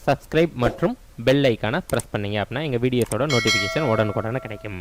Subscribe மற்றும் bell ஐக்கானை press பண்ணீங்க அப்படின்னா எங்கள் வீடியோஸோட நோட்டிஃபிகேஷன் உடனுக்குடனே கிடைக்கும்.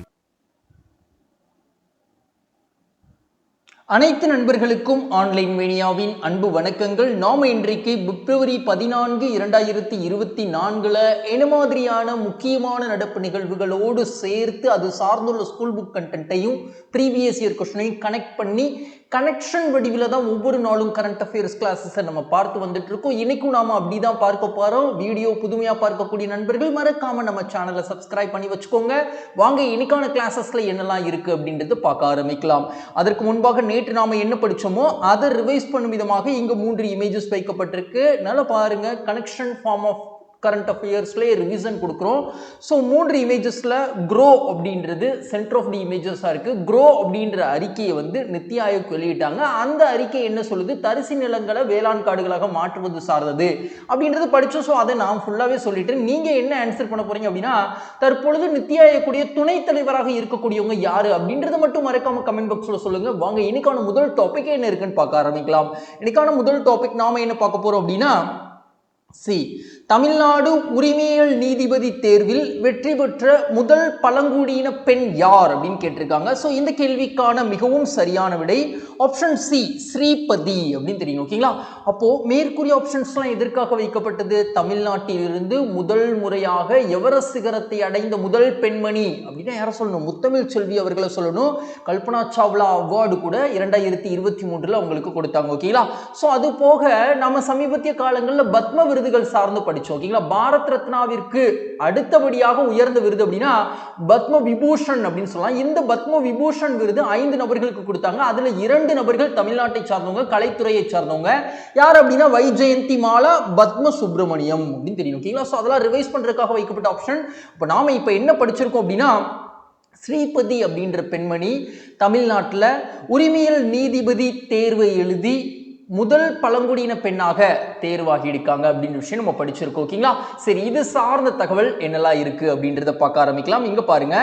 அனைத்து நண்பர்களுக்கும் ஆன்லைன் மீடியாவின் அன்பு வணக்கங்கள். நாம இன்றைக்கு பிப்ரவரி 14, 2024 என்ன மாதிரியான முக்கியமான நடப்பு நிகழ்வுகளோடு சேர்த்து அது சார்ந்துள்ள ஸ்கூல் புக் கண்டென்ட்டையும் ப்ரீவியஸ் இயர் கொஸ்டினையும் கனெக்ட் பண்ணி கனெக்ஷன் வடிவில் தான் ஒவ்வொரு நாளும் கரண்ட் அஃபேர்ஸ் கிளாஸஸை நம்ம பார்த்து வந்துட்டு இருக்கோம். இன்னைக்கும் நாம அப்படிதான் பார்க்க போறோம். வீடியோ புதுமையா பார்க்கக்கூடிய நண்பர்கள் மறக்காம நம்ம சேனலை சப்ஸ்கிரைப் பண்ணி வச்சுக்கோங்க. வாங்க இன்னைக்கான கிளாஸஸ்ல என்னெல்லாம் இருக்கு அப்படின்றது பார்க்க ஆரம்பிக்கலாம். அதற்கு முன்பாக நேற்று நாம என்ன படிச்சோமோ அதை ரிவைஸ் பண்ணும் விதமாக இங்க 3 இமேஜஸ் வைக்கப்பட்டிருக்கு. நல்லா பாருங்க. கனெக்ஷன் ஃபார்ம் ஆஃப் கரண்ட் அஃபேர்ஸ்ல ரிவிஷன் கொடுக்குறோம். ஸோ 3 இமேஜஸ்ல க்ரோ அப்படின்றது சென்டர் ஆஃப் தி இமேஜஸா இருக்கு. க்ரோ அப்படின்ற அறிக்கையை நித்தி ஆயோக் வெளியிட்டாங்க. அந்த அறிக்கை என்ன சொல்லுது? தரிசு நிலங்களை வேளாண் காடுகளாக மாற்றுவது சார்ந்தது அப்படின்றது படிச்சோம். ஸோ அதை நான் ஃபுல்லாவே சொல்லிட்டு நீங்க என்ன ஆன்சர் பண்ண போறீங்க அப்படின்னா, தற்பொழுது நித்தி ஆயோக்குடைய துணைத் தலைவராக இருக்கக்கூடியவங்க யாரு அப்படின்றது மட்டும் மறக்காம கமெண்ட் பாக்ஸ்ல சொல்லுங்க. வாங்க இன்னைக்கான முதல் டாபிக் என்ன இருக்குன்னு பார்க்க ஆரம்பிக்கலாம். இன்னைக்கான முதல் டாபிக் நாம என்ன பார்க்க போறோம் அப்படின்னா, தமிழ்நாடு உரிமையியல் நீதிபதி தேர்வில் வெற்றி பெற்ற முதல் பழங்குடியின பெண் யார் அப்படின்னு கேட்டிருக்காங்க. ஸோ இந்த கேள்விக்கான மிகவும் சரியான விடை ஆப்ஷன் சி, ஸ்ரீபதி அப்படின்னு தெரியும். ஓகேங்களா? அப்போ மேற்கூறிய ஆப்ஷன்ஸ்லாம் எதற்காக வைக்கப்பட்டது? தமிழ்நாட்டிலிருந்து முதல் முறையாக எவரெஸ்ட் சிகரத்தை அடைந்த முதல் பெண்மணி அப்படின்னா யாரை சொல்லணும்? முத்தமிழ் செல்வி அவர்களை சொல்லணும். கல்பனா சாவ்லா அவார்டு கூட 2023 அவங்களுக்கு கொடுத்தாங்க. ஓகேங்களா? ஸோ அது போக நம்ம சமீபத்திய காலங்களில் பத்ம விருதுகள் சார்ந்து படிச்சோம். ஓகேங்களா? பாரத் ரத்னாவிற்கு அடுத்தபடியாக உயர்ந்த விருது அப்படின்னா பத்ம விபூஷன் அப்படின்னு சொல்லலாம். இந்த பத்ம விபூஷன் விருது 5 நபர்களுக்கு கொடுத்தாங்க. அதுல 2 நபர்கள் தமிழ்நாட்டை சார்ந்தவங்க, கலைத்துறையை சார்ந்தவங்க. யார் அப்படின்னா வைஜெயந்தி மாலா, பத்ம சுப்பிரமணியம் அப்படின்னு தெரியும். ஓகேங்களா? ஸோ அதெல்லாம் ரிவைஸ் பண்றதுக்காக வைக்கப்பட்ட ஆப்ஷன். இப்போ நாம இப்போ என்ன படிச்சிருக்கோம் அப்படின்னா, ஸ்ரீபதி அப்படின்ற பெண்மணி தமிழ்நாட்டில் உரிமையியல் நீதிபதி தேர்வை எழுதி முதல் பழங்குடியின பெண்ணாக தேர்வாகி இருக்காங்க அப்படின்ற விஷயம் நம்ம படிச்சிருக்கோம். ஓகேங்களா? சரி, இது சார்ந்த தகவல் என்னெல்லாம் இருக்கு அப்படின்றத பார்க்க ஆரம்பிக்கலாம். இங்க பாருங்க,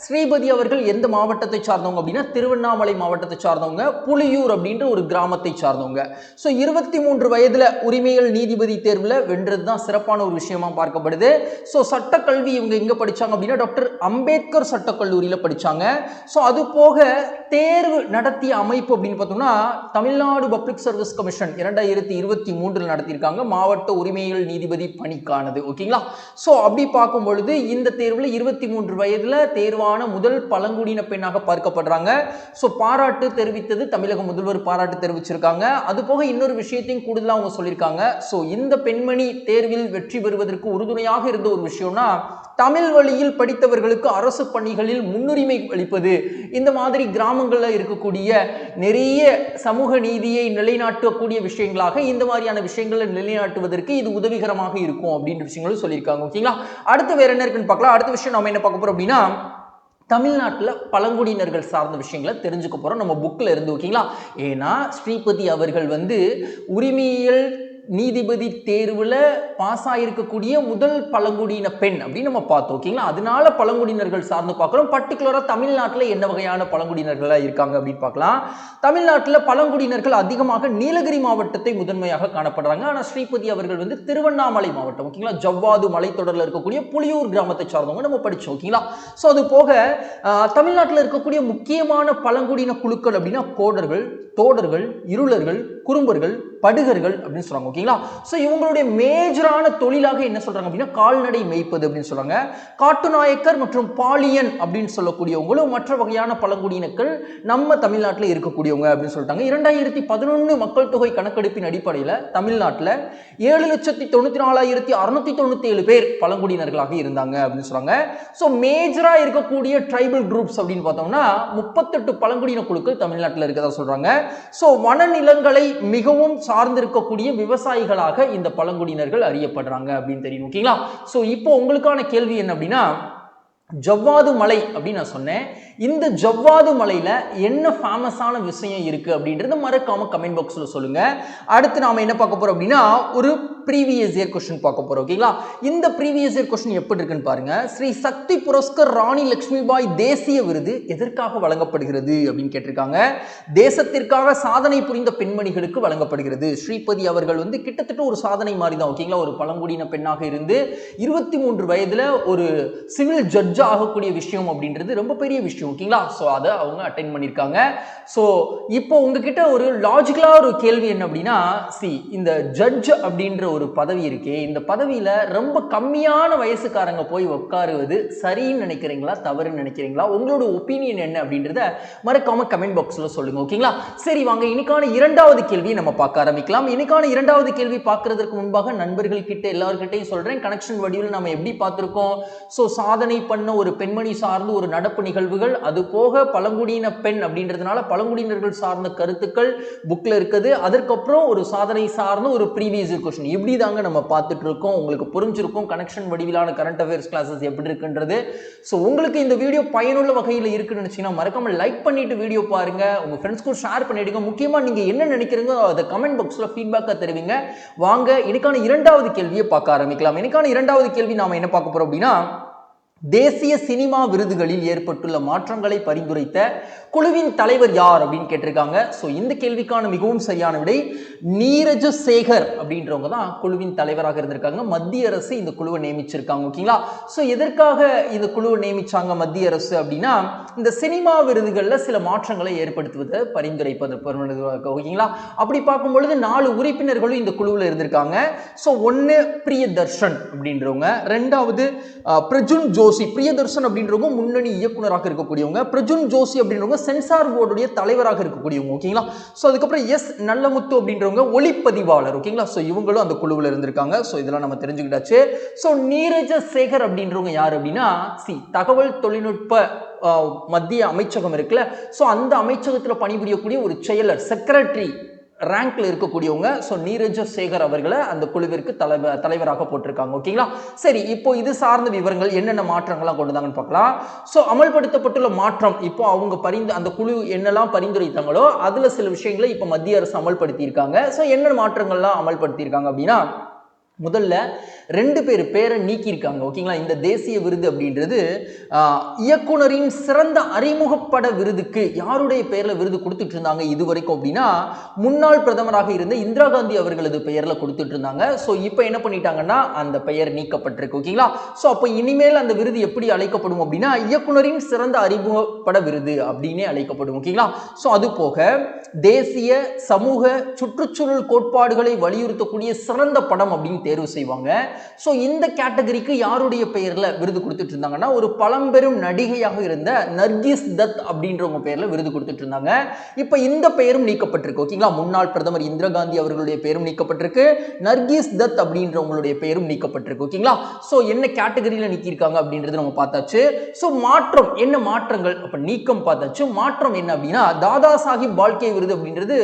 ஸ்ரீபதி அவர்கள் எந்த மாவட்டத்தை சார்ந்தவங்க அப்படின்னா திருவண்ணாமலை மாவட்டத்தை சார்ந்தவங்க, புலியூர் அப்படின்ற ஒரு கிராமத்தை சார்ந்தவங்க. ஸோ 23 வயதுல உரிமையியல் நீதிபதி தேர்வுல வென்றது தான் சிறப்பான ஒரு விஷயமா பார்க்கப்படுது. ஸோ சட்டக்கல்வி இவங்க எங்க படிச்சாங்க அப்படின்னா டாக்டர் அம்பேத்கர் சட்டக்கல்லூரியில படிச்சாங்க. ஸோ அது போக தேர்வு நடத்திய அமைப்பு அப்படின்னு பார்த்தோம்னா தமிழ்நாடு பப்ளிக் சர்வீஸ் கமிஷன் 2023 நடத்தியிருக்காங்க மாவட்ட உரிமையியல் நீதிபதி பணிக்கானது. ஓகேங்களா? சோ அப்படி பார்க்கும் பொழுது இந்த தேர்வுல 23 வயதுல தேர்வான முதல் பழங்குடியின பெண்ணாக பார்க்கப்படுறாங்க. சோ பாராட்டு தெரிவித்தது தமிழக முதல்வர் பாராட்டு தெரிவிச்சிருக்காங்க. அது போக இன்னொரு விஷயத்தையும் கூடுதலா அவங்க சொல்லியிருக்காங்க. சோ இந்த பெண்மணி தேர்வில் வெற்றி பெறுவதற்கு உறுதுணையாக இருந்த ஒரு விஷயம்னா தமிழ் வழியில் படித்தவர்களுக்கு அரசு பணிகளில் முன்னுரிமை அளிப்பது. இந்த மாதிரி கிராமங்களில் இருக்கக்கூடிய நிறைய சமூக நீதியை நிலைநாட்டக்கூடிய விஷயங்களாக இந்த மாதிரியான விஷயங்களை நிலைநாட்டுவதற்கு இது உதவிகரமாக இருக்கும் அப்படின்ற விஷயங்களும் சொல்லியிருக்காங்க. ஓகேங்களா? அடுத்து வேற என்ன இருக்குன்னு பார்க்கலாம். அடுத்த விஷயம் நம்ம என்ன பார்க்க போறோம் அப்படின்னா, தமிழ்நாட்டில் பழங்குடியினர்கள் சார்ந்த விஷயங்களை தெரிஞ்சுக்க போறோம் நம்ம புக்ல இருந்து. ஓகேங்களா? ஏன்னா ஸ்ரீபதி அவர்கள் உரிமையியல் நீதிபதி தேர்வுல பாஸ் ஆயிருக்கக்கூடிய முதல் பழங்குடியின பெண் அப்படின்னு நம்ம பார்த்தோம். ஓகேங்களா? அதனால பழங்குடியினர்கள் சார்ந்து பார்க்கிறோம். பர்டிகுலரா தமிழ்நாட்டில் என்ன வகையான பழங்குடியினர்களா இருக்காங்க அப்படின்னு பார்க்கலாம். தமிழ்நாட்டில் பழங்குடியினர்கள் அதிகமாக நீலகிரி மாவட்டத்தை முதன்மையாக காணப்படுறாங்க. ஆனா ஸ்ரீபதி அவர்கள் திருவண்ணாமலை மாவட்டம், ஓகேங்களா, ஜவ்வாது மலைத்தொடரில் இருக்கக்கூடிய புலியூர் கிராமத்தை சார்ந்தவங்க நம்ம படிச்சோம். ஓகேங்களா? ஸோ அது போக தமிழ்நாட்டில் இருக்கக்கூடிய முக்கியமான பழங்குடியின குழுக்கள் அப்படின்னா கோடர்கள், தோடர்கள், இருளர்கள், குறும்பர்கள், படுகர்கள் அப்படின்னு சொல்றாங்க. ஓகேங்களா? சோ இவங்களுடைய மேஜரான தொழிலாக என்ன சொல்றாங்க அப்படின்னா கால்நடை மேய்ப்பது அப்படின்னு சொல்றாங்க. காட்டுநாயக்கர் மற்றும் பாலியன் அப்படின்னு சொல்லக்கூடியவங்களும் மற்ற வகையான பழங்குடியினர்கள் நம்ம தமிழ்நாட்டில் இருக்கக்கூடியவங்க அப்படின்னு சொல்லிட்டாங்க. 2011 மக்கள் தொகை கணக்கெடுப்பின் அடிப்படையில் தமிழ்நாட்டில் 7,94,697 பேர் பழங்குடியினர்களாக இருந்தாங்க அப்படின்னு சொல்றாங்க. சோ மேஜரா இருக்கக்கூடிய ட்ரைபல் குரூப்ஸ் அப்படின்னு பார்த்தோம்னா 38 பழங்குடியின குழுக்கள் தமிழ்நாட்டில் இருக்கதா சொல்றாங்க. சோ வனநிலங்களை மிகவும் சார்ந்திருக்கக்கூடிய விவசாயிகளாக இந்த பழங்குடியினர்கள் அறியப்படுறாங்க அப்படின்னு தெரியும். ஓகேங்களா? சோ இப்போ உங்களுக்கான கேள்வி என்ன அப்படின்னா, ஜவ்வாது மலை அப்படின்னு நான் சொன்னேன். இந்த ஜவ்வாது மலையில என்ன ஃபேமஸான விஷயம் இருக்கு அப்படின்றது மறக்காம கமெண்ட் பாக்ஸ்ல சொல்லுங்க. அடுத்து நாம என்ன பார்க்க போறோம் அப்படின்னா ஒரு ப்ரீவியஸ் இயர் கொஸ்டின் பார்க்க போறோம். ஓகேங்களா? இந்த ப்ரீவியஸ் இயர் கொஸ்டின் எப்படி இருக்குன்னு பாருங்க. ஸ்ரீ சக்தி புரஸ்கர் ராணி லட்சுமிபாய் தேசிய விருது எதற்காக வழங்கப்படுகிறது அப்படின்னு கேட்டிருக்காங்க. தேசத்திற்காக சாதனை புரிந்த பெண்மணிகளுக்கு வழங்கப்படுகிறது. ஸ்ரீபதி அவர்கள் வந்து கிட்டத்தட்ட ஒரு சாதனை மாதிரி தான். ஓகேங்களா? ஒரு பழங்குடியின பெண்ணாக இருந்து 23 வயதுல ஒரு சிவில் ஜட்ஜ் ஆகக்கூடிய விஷயம் அப்படின்றது ரொம்ப பெரிய விஷயம். ஓகேங்களா? சோ அதை அவங்க அட்டெண்ட் பண்ணிருக்காங்க. சோ இப்போ உங்ககிட்ட ஒரு லாஜிக்கலா ஒரு கேள்வி என்ன அப்படின்னா, இந்த ஜட்ஜ் அப்படின்ற ஒரு பதவி இருக்கே, இந்த பதவியில ரொம்ப கம்மியான வயசுக்காரங்க போய் உட்காருவது சரின்னு நினைக்கிறீங்களா, தவறுன்னு நினைக்கிறீங்களா? உங்களோட ஒப்பீனியன் என்ன அப்படின்றத மறக்காம கமெண்ட் பாக்ஸ்ல சொல்லுங்க. ஓகேங்களா? சரி, வாங்க இன்னைக்கான இரண்டாவது கேள்வியை நம்ம பார்க்க ஆரம்பிக்கலாம். இன்னைக்கான இரண்டாவது கேள்வி பார்க்கறதுக்கு முன்பாக நண்பர்கள் கிட்ட எல்லார்கிட்டையும் சொல்றேன், கனெக்ஷன் வடிவில் நம்ம எப்படி பார்த்திருக்கோம். சோ சாதனை பண்ண ஒரு பெண்மணி சார்ந்து ஒரு நடப்பு நிகழ்வுகள், அது போக பழங்குடியின பெண் அப்படின்றதுனால பழங்குடியினர்கள் சார்ந்த கருத்துக்கள் புக்ல இருக்குது. அதற்கப்புறம் ஒரு சாதனை சார்ந்த ஒரு ப்ரீவியஸ் இயர் கொஸ்டின் இப்படி தாங்க நம்ம பார்த்துட்டு இருக்கோம். உங்களுக்கு புரிஞ்சிருக்கும் கனெக்ஷன் வடிவிலான கரண்ட் அஃபேர்ஸ் கிளாஸஸ் எப்படி இருக்குன்றது. ஸோ உங்களுக்கு இந்த வீடியோ பயனுள்ள வகையில் இருக்குன்னு நினைச்சீங்கன்னா மறக்காம லைக் பண்ணிட்டு வீடியோ பாருங்க, உங்க ஃப்ரெண்ட்ஸ்க்கும் ஷேர் பண்ணிடுங்க. முக்கியமா நீங்க என்ன நினைக்கிறீங்க அதை கமெண்ட் பாக்ஸ்ல ஃபீட்பேக்கா தெரிவிங்க. வாங்க இன்னைக்கான இரண்டாவது கேள்வியை பார்க்க ஆரம்பிக்கலாம். இன்னைக்கான இரண்டாவது கேள்வி நாம என்ன பார்க்க போறோம் அப்படின்னா, தேசிய சினிமா விருதுகளில் ஏற்பட்டுள்ள மாற்றங்களை பரிந்துரைத்த குழுவின் தலைவர் யார் அப்படின்னு கேட்டிருக்காங்க. ஸோ இந்த கேள்விக்கான மிகவும் சரியான விடை நீரஜ சேகர் அப்படின்றவங்க தான் குழுவின் தலைவராக இருந்திருக்காங்க. மத்திய அரசு இந்த குழுவை நியமிச்சிருக்காங்க. ஓகேங்களா? ஸோ எதற்காக இந்த குழுவை நியமிச்சாங்க மத்திய அரசு அப்படின்னா, இந்த சினிமா விருதுகளில் சில மாற்றங்களை ஏற்படுத்துவதை பரிந்துரைப்பது. ஓகேங்களா? அப்படி பார்க்கும் பொழுது 4 உறுப்பினர்களும் இந்த குழுவில் இருந்திருக்காங்க. ஸோ ஒன்று பிரியதர்ஷன் அப்படின்றவங்க, ரெண்டாவது பிரஜுன் ஜோஷி. பிரியதர்ஷன் அப்படின்றவங்க முன்னணி இயக்குனராக இருக்கக்கூடியவங்க, பிரஜுன் ஜோஷி அப்படின்றவங்க சென்சார் போர்டுடைய தலைவராக இருக்கக்கூடியவங்க. ஓகேங்களா? சோ அதுக்கப்புறம் எஸ் நல்லமுத்து அப்படின்றவங்க ஒளிப்பதிவாளர். ஓகேங்களா? சோ இவங்களும் அந்த குழுவில் இருந்திருக்காங்க. சோ இதெல்லாம் நம்ம தெரிஞ்சுக்கிட்டாச்சு. சோ நீரஜ சேகர் அப்படின்றவங்க யார் அப்படின்னா, தகவல் தொழில்நுட்ப மத்திய அமைச்சகம் இருக்குல்ல, சோ அந்த அமைச்சகத்துல பணிபுரியக்கூடிய ஒரு செயலர், செக்ரட்டரி ரேங்க்ல இருக்கக்கூடியவங்க. சோ நீரஜ சேகர் அவர்களை அந்த குழுவிற்கு தலைவராக போட்டிருக்காங்க. ஓகேங்களா? சரி, இப்போ இது சார்ந்த விவரங்கள் என்னென்ன மாற்றங்கள்லாம் கொண்டு வந்தாங்கன்னு பார்க்கலாம். சோ அமல்படுத்தப்பட்டுள்ள மாற்றம், இப்போ அவங்க அந்த குழு என்னெல்லாம் பரிந்துரைத்தாங்களோ அதுல சில விஷயங்களை இப்போ மத்திய அரசு அமல்படுத்தி இருக்காங்க. சோ என்ன மாற்றங்கள்லாம் அமல்படுத்தி இருக்காங்க அப்படின்னா, முதல்ல 2 பேர் பேரை நீக்கியிருக்காங்க. ஓகேங்களா? இந்த தேசிய விருது அப்படின்றது இயக்குனரின் சிறந்த அறிமுகப்பட விருதுக்கு யாருடைய பெயர்ல விருது கொடுத்துட்டு இருந்தாங்க இது வரைக்கும் அப்படின்னா, முன்னாள் பிரதமராக இருந்த இந்திரா காந்தி அவர்களது பெயர்ல கொடுத்துட்டு இருந்தாங்க. சோ இப்போ என்ன பண்ணிட்டாங்கன்னா அந்த பெயர் நீக்கப்பட்டிருக்கு. ஓகேங்களா? சோ அப்போ இனிமேல் அந்த விருது எப்படி அழைக்கப்படும் அப்படின்னா, இயக்குனரின் சிறந்த அறிமுகப்பட விருது அப்படின்னே அழைக்கப்படும். ஓகேங்களா? சோ அது போக தேசிய சமூக சுற்றுச்சூழல் கோட்பாடுகளை வலியுறுத்தக்கூடிய சிறந்த படம் அப்படின்னு தேர்வு செய்வாங்க. சோ இந்த கேட்டகரிக்கு யாருடைய பெயர்ல விருது கொடுத்துட்டு இருந்தாங்கன்னா, ஒரு பழம்பெரும் நடிகையாக இருந்த நர்கிஸ் தத் அப்படின்றவங்க பெயர்ல விருது கொடுத்துட்டு இருந்தாங்க. இப்ப இந்த பெயரும் நீக்கப்பட்டிருக்கு. ஓகேங்களா? முன்னாள் பிரதமர் இந்திரா காந்தி அவர்களுடைய பெயரும் நீக்கப்பட்டிருக்கு, நர்கிஸ் தத் அப்படின்றவங்களுடைய பெயரும் நீக்கப்பட்டிருக்கு. ஓகேங்களா? சோ என்ன கேட்டகரியில நீக்கியிருக்காங்க அப்படின்றது நம்ம பார்த்தாச்சு. சோ மாற்றம் என்ன, மாற்றங்கள் அப்ப நீக்கம் பார்த்தாச்சு. மாற்றம் என்ன அப்படின்னா, தாதா சாஹிப் பால்கே விருது அப்படின்றது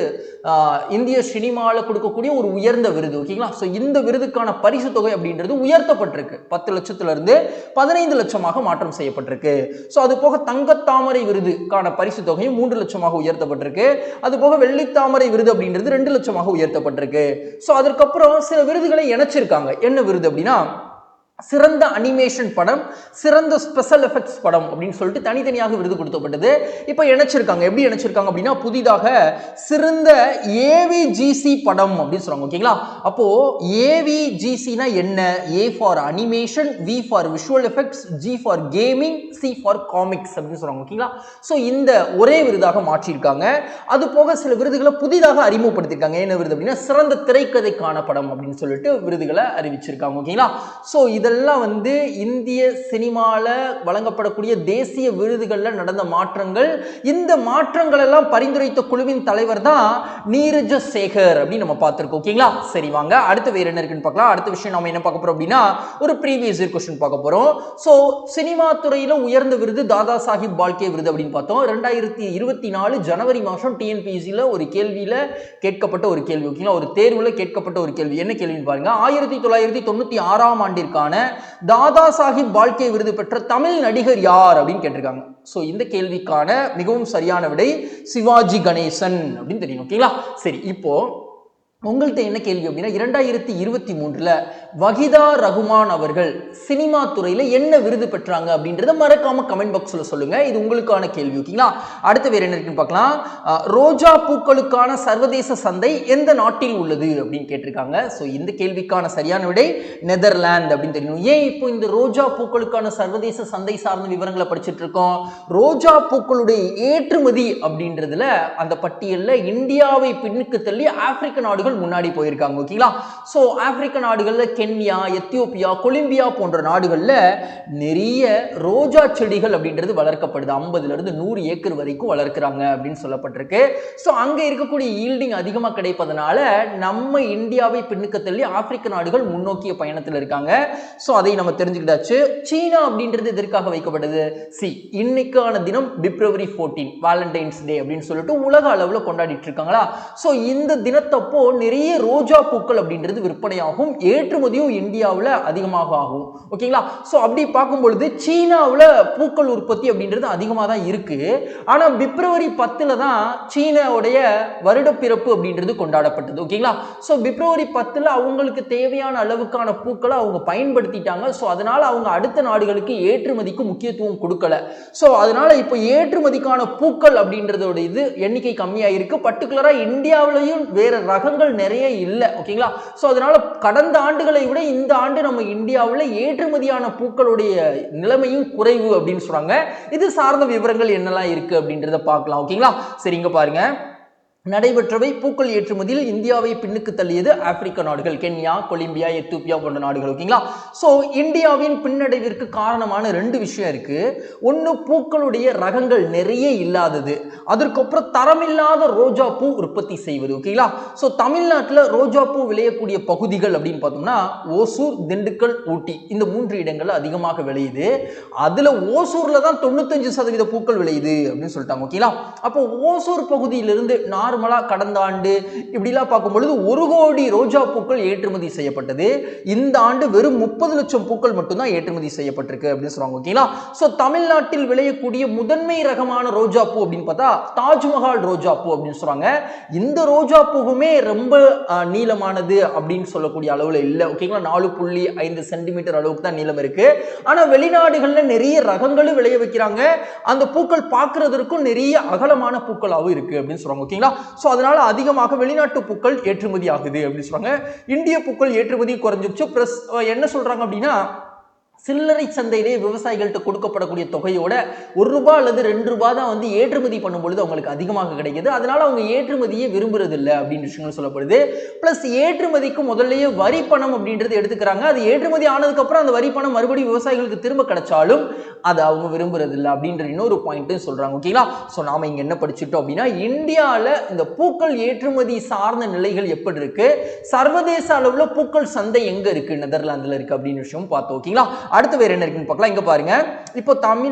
இந்திய சினிமால கொடுக்கக்கூடிய ஒரு உயர்ந்த விருது. ஓகேங்களா? சோ இந்த விருதுக்கான பரிசு தொகை அப்படின்றது உயர்த்தப்பட்டிருக்கு. 10 லட்சத்துல இருந்து 15 லட்சமாக மாற்றம் செய்யப்பட்டிருக்கு. சோ அது போக தங்கத்தாமரை விருதுக்கான பரிசு தொகையும் 3 லட்சமாக உயர்த்தப்பட்டிருக்கு. அது போக வெள்ளித்தாமரை விருது அப்படின்றது 2 லட்சமாக உயர்த்தப்பட்டிருக்கு. சோ அதற்கப்புறம் சில விருதுகளை இணைச்சிருக்காங்க. என்ன விருது அப்படின்னா, சிறந்த அனிமேஷன் படம், சிறந்த ஸ்பெஷல் எஃபெக்ட்ஸ் படம் அப்படின்னு சொல்லிட்டு தனித்தனியாக விருது கொடுக்கப்பட்டது. இப்போ இணைச்சிருக்காங்க. எப்படி இணைச்சிருக்காங்க அப்படின்னா, புதிதாக சிறந்த ஏவிஜிசி படம் அப்படின்னு சொல்றாங்க. ஓகேங்களா? அப்போ ஏவிஜிசினா என்ன? A for animation, V for visual effects, G for gaming, C for comics அப்படின்னு சொல்றாங்க. ஓகேங்களா? ஸோ இந்த ஒரே விருதாக மாற்றியிருக்காங்க. அது போக சில விருதுகளை புதிதாக அறிமுகப்படுத்திருக்காங்க. என்ன விருது அப்படின்னா, சிறந்த திரைக்கதைக்கான படம் அப்படின்னு சொல்லிட்டு விருதுகளை அறிவிச்சிருக்காங்க. ஓகேங்களா? ஸோ இதெல்லாம் வந்து இந்திய சினிமால வழங்கப்படக்கூடிய தேசிய விருதுகள்ல நடந்த மாற்றங்கள். இந்த மாற்றங்கள் எல்லாம் பரிந்துரைத்த குழுவின் தலைவர் தான் நீரஜ சேகர் அப்படின்னு நம்ம பார்த்திருக்கோம். ஓகேங்களா? சரி, வாங்க அடுத்து வேற என்ன இருக்குன்னு பார்க்கலாம். அடுத்த விஷயம் நாம என்ன பார்க்க போறோம் அப்படின்னா, ஒரு ப்ரீவியஸ் இயர் क्वेश्चन பார்க்க போறோம். சோ சினிமா துறையில உயர்ந்த விருது தாதா சாஹிப் பால்கே விருது அப்படின்னு பார்த்தோம். 2024 ஜனவரி மாதம் டிஎன்பிஎஸ்சில ஒரு கேள்வியில கேட்கப்பட்ட ஒரு கேள்வி. ஓகேங்களா? ஒரு தேர்வுல கேட்கப்பட்ட ஒரு கேள்வி. என்ன கேள்வின்னு பாருங்க. 1996ஆம் ஆண்டிற்கான தாதா சாஹிப் பால்கே விருது பெற்ற தமிழ் நடிகர் யார் அப்படின்னு கேட்டிருக்காங்க. ஸோ இந்த கேள்விக்கான மிகவும் சரியான விடை சிவாஜி கணேசன் அப்படின்னு தெரியும். ஓகேங்களா? சரி, இப்போ உங்கள்கிட்ட என்ன கேள்வி அப்படின்னா 2023 வஹிதா ரகுமான் அவர்கள் சினிமா துறையில என்ன விருது பெற்றாங்க அப்படின்றத மறக்காம கமெண்ட் பாக்ஸ்ல சொல்லுங்க. இது உங்களுக்கான கேள்வி. ஓகேங்களா? அடுத்து வேற என்ன இருக்குன்னு பார்க்கலாம். ரோஜா பூக்களுக்கான சர்வதேச சந்தை எந்த நாட்டில் உள்ளது அப்படின்னு கேட்டிருக்காங்க. ஸோ இந்த கேள்விக்கான சரியான விடை நெதர்லாந்து அப்படின்னு தெரியும். ஏன் இப்போ இந்த ரோஜா பூக்களுக்கான சர்வதேச சந்தை சார்ந்த விவரங்களை படிச்சுட்டு இருக்கோம்? ரோஜா பூக்களுடைய ஏற்றுமதி அப்படின்றதுல அந்த பட்டியலில் இந்தியாவை பின்னுக்கு தள்ளி ஆப்பிரிக்க நாடுகள் முன்னாடி போயிருக்காங்க. ஓகேங்களா? சோ ஆப்பிரிக்க நாடுகள்ல கென்யா, எத்தியோப்பியா, கொலம்பியா போன்ற நாடுகள்ல நிறைய ரோஜா செடிகள் அப்படின்றது வளர்க்கப்படுது. 50ல இருந்து 100 ஏக்கர் வரைக்கும் வளர்க்குறாங்க அப்படின்னு சொல்லப்பட்டிருக்கு. சோ அங்க இருக்கக்கூடிய ஈல்டிங் அதிகமா கிடைப்பதனால நம்ம இந்தியாவை பின்னுக்கு தள்ளி ஆப்பிரிக்க நாடுகள் முன்னோக்கிய பயணத்தில் இருக்காங்க. சோ அதை நம்ம தெரிஞ்சுக்கிட்டாச்சு. சீனா அப்படின்றது எதற்காக வைக்கப்பட்டது? இன்னைக்கான தினம் பிப்ரவரி 14 வேலண்டைன்ஸ் டே அப்படின்னு சொல்லிட்டு உலக அளவுல கொண்டாடிட்டு இருக்காங்களா? சோ இந்த தினத்தப்போ நிறைய ரோஜா பூக்கள் அப்படின்றது விற்பனையாகும். ஏற்றுமதியும் இந்தியாவில் அதிகமாக ஆகும். ஓகேங்களா? ஸோ அப்படி பார்க்கும் பொழுது சீனாவில் பூக்கள் உற்பத்தி அப்படின்றது அதிகமாக தான் இருக்கு. ஆனால் பிப்ரவரி 10 தான் சீனாவுடைய வருடப்பிறப்பு அப்படின்றது கொண்டாடப்பட்டது. ஓகேங்களா? ஸோ பிப்ரவரி 10 அவங்களுக்கு தேவையான அளவுக்கான பூக்களை அவங்க பயன்படுத்திட்டாங்க. ஸோ அதனால அவங்க அடுத்த நாடுகளுக்கு ஏற்றுமதிக்கு முக்கியத்துவம் கொடுக்கல. ஸோ அதனால இப்போ ஏற்றுமதிக்கான பூக்கள் அப்படின்றதோட இது எண்ணிக்கை கம்மியாக இருக்கு. பர்டிகுலரா இந்தியாவிலையும் வேற ரகங்கள் நிறைய இல்லை. ஓகேங்களா? சோ அதனால கடந்த ஆண்டுகளை விட இந்த ஆண்டு நம்ம இந்தியாவில் ஏற்றுமதியான பூக்களுடைய நிலைமையும் குறைவு அப்படின்னு சொல்றாங்க. இது சார்ந்த விவரங்கள் என்னெல்லாம் இருக்கு அப்படின்றத பார்க்கலாம். ஓகேங்களா? சரிங்க, பாருங்க. நடைபெற்றவை பூக்கள் ஏற்றுமதியில் இந்தியாவை பின்னுக்கு தள்ளியது ஆப்பிரிக்க நாடுகள் கென்யா, கொலம்பியா, எத்தியோப்பியா போன்ற நாடுகள். ஓகேங்களா? சோ இந்தியாவின் பின்னடைவிற்கு காரணமான 2 விஷயம் இருக்கு. ஒன்னு, பூக்களுடைய ரகங்கள் நிறைய இல்லாதது. அதற்கப்புறம் தரமில்லாத ரோஜா பூ உற்பத்தி செய்வது. ஓகேங்களா? சோ தமிழ்நாட்டில் ரோஜா பூ விளையக்கூடிய பகுதிகள் அப்படின்னு பார்த்தோம்னா ஓசூர், திண்டுக்கல், ஊட்டி இந்த 3 இடங்கள் அதிகமாக விளையுது. அதுல ஓசூர்ல தான் 95% பூக்கள் விளையுது அப்படின்னு சொல்லிட்டாங்க. ஓகேங்களா? அப்போ ஓசூர் பகுதியிலிருந்து கடந்த ஆண்டு இப்படிலாம் பார்க்கும்பொழுது 1 கோடி ரோஜா பூக்கள் ஏற்றுமதி செய்யப்பட்டது. இந்த ஆண்டு வெறும் 30 லட்சம் பூக்கள் மட்டும்தான் ஏற்றுமதி செய்யப்பட்டிருக்கு அப்படின்னு சொல்றாங்க. ஓகேங்களா? சோ தமிழ்நாட்டில் விளையக்கூடிய முதன்மை ரகமான ரோஜா பூ அப்படின்னு பார்த்தா தாஜ்மஹால் ரோஜா பூ அப்படின்னு சொல்றாங்க. இந்த ரோஜா பூவுமே ரொம்ப நீளமானது அப்படின்னு சொல்லக்கூடிய அளவுல இல்லை. ஓகேங்களா? 4.5 சென்டிமீட்டர் அளவுக்கு தான் நீளம் இருக்கு. ஆனா வெளிநாடுகள்ல நிறைய ரகங்களும் விளைய வைக்கிறாங்க. அந்த பூக்கள் பார்க்கறதற்கும் நிறைய அகலமான பூக்களாகவும் இருக்கு அப்படின்னு சொல்றாங்க. ஓகேங்களா? சோ அதனால அதிகமாக வெளிநாட்டு பூக்கள் ஏற்றுமதி ஆகுது அப்படின்னு சொல்றாங்க. இந்திய பூக்கள் ஏற்றுமதி குறைஞ்சிருச்சு. பிளஸ் என்ன சொல்றாங்க அப்படின்னா சில்லறை சந்தையிலே விவசாயிகள்கிட்ட கொடுக்கப்படக்கூடிய தொகையோட ₹1 அல்லது ₹2 தான் வந்து ஏற்றுமதி பண்ணும்பொழுது அவங்களுக்கு அதிகமாக கிடைக்குது. அதனால அவங்க ஏற்றுமதியை விரும்புறது இல்லை அப்படின்னு விஷயங்கள் சொல்லப்படுது. பிளஸ் ஏற்றுமதிக்கு முதல்லயே வரி பணம் அப்படின்றது எடுத்துக்கிறாங்க. அது ஏற்றுமதி ஆனதுக்கு அப்புறம் அந்த வரி பணம் மறுபடியும் விவசாயிகளுக்கு திரும்ப கிடைச்சாலும் அதை அவங்க விரும்புறது இல்லை அப்படின்ற இன்னொரு பாயிண்ட்டும் சொல்றாங்க. ஓகேங்களா? ஸோ நாம இங்க என்ன படிச்சுட்டோம் அப்படின்னா இந்தியாவில் இந்த பூக்கள் ஏற்றுமதி சார்ந்த நிலைகள் எப்படி இருக்கு, சர்வதேச அளவுல பூக்கள் சந்தை எங்க இருக்கு, நெதர்லாந்துல இருக்கு அப்படின்னு விஷயம் பார்த்தோம். ஓகேங்களா? அடுத்து வேற என்ன இருக்குன்னு பார்க்கலாம். இங்க பாருங்க. இப்போ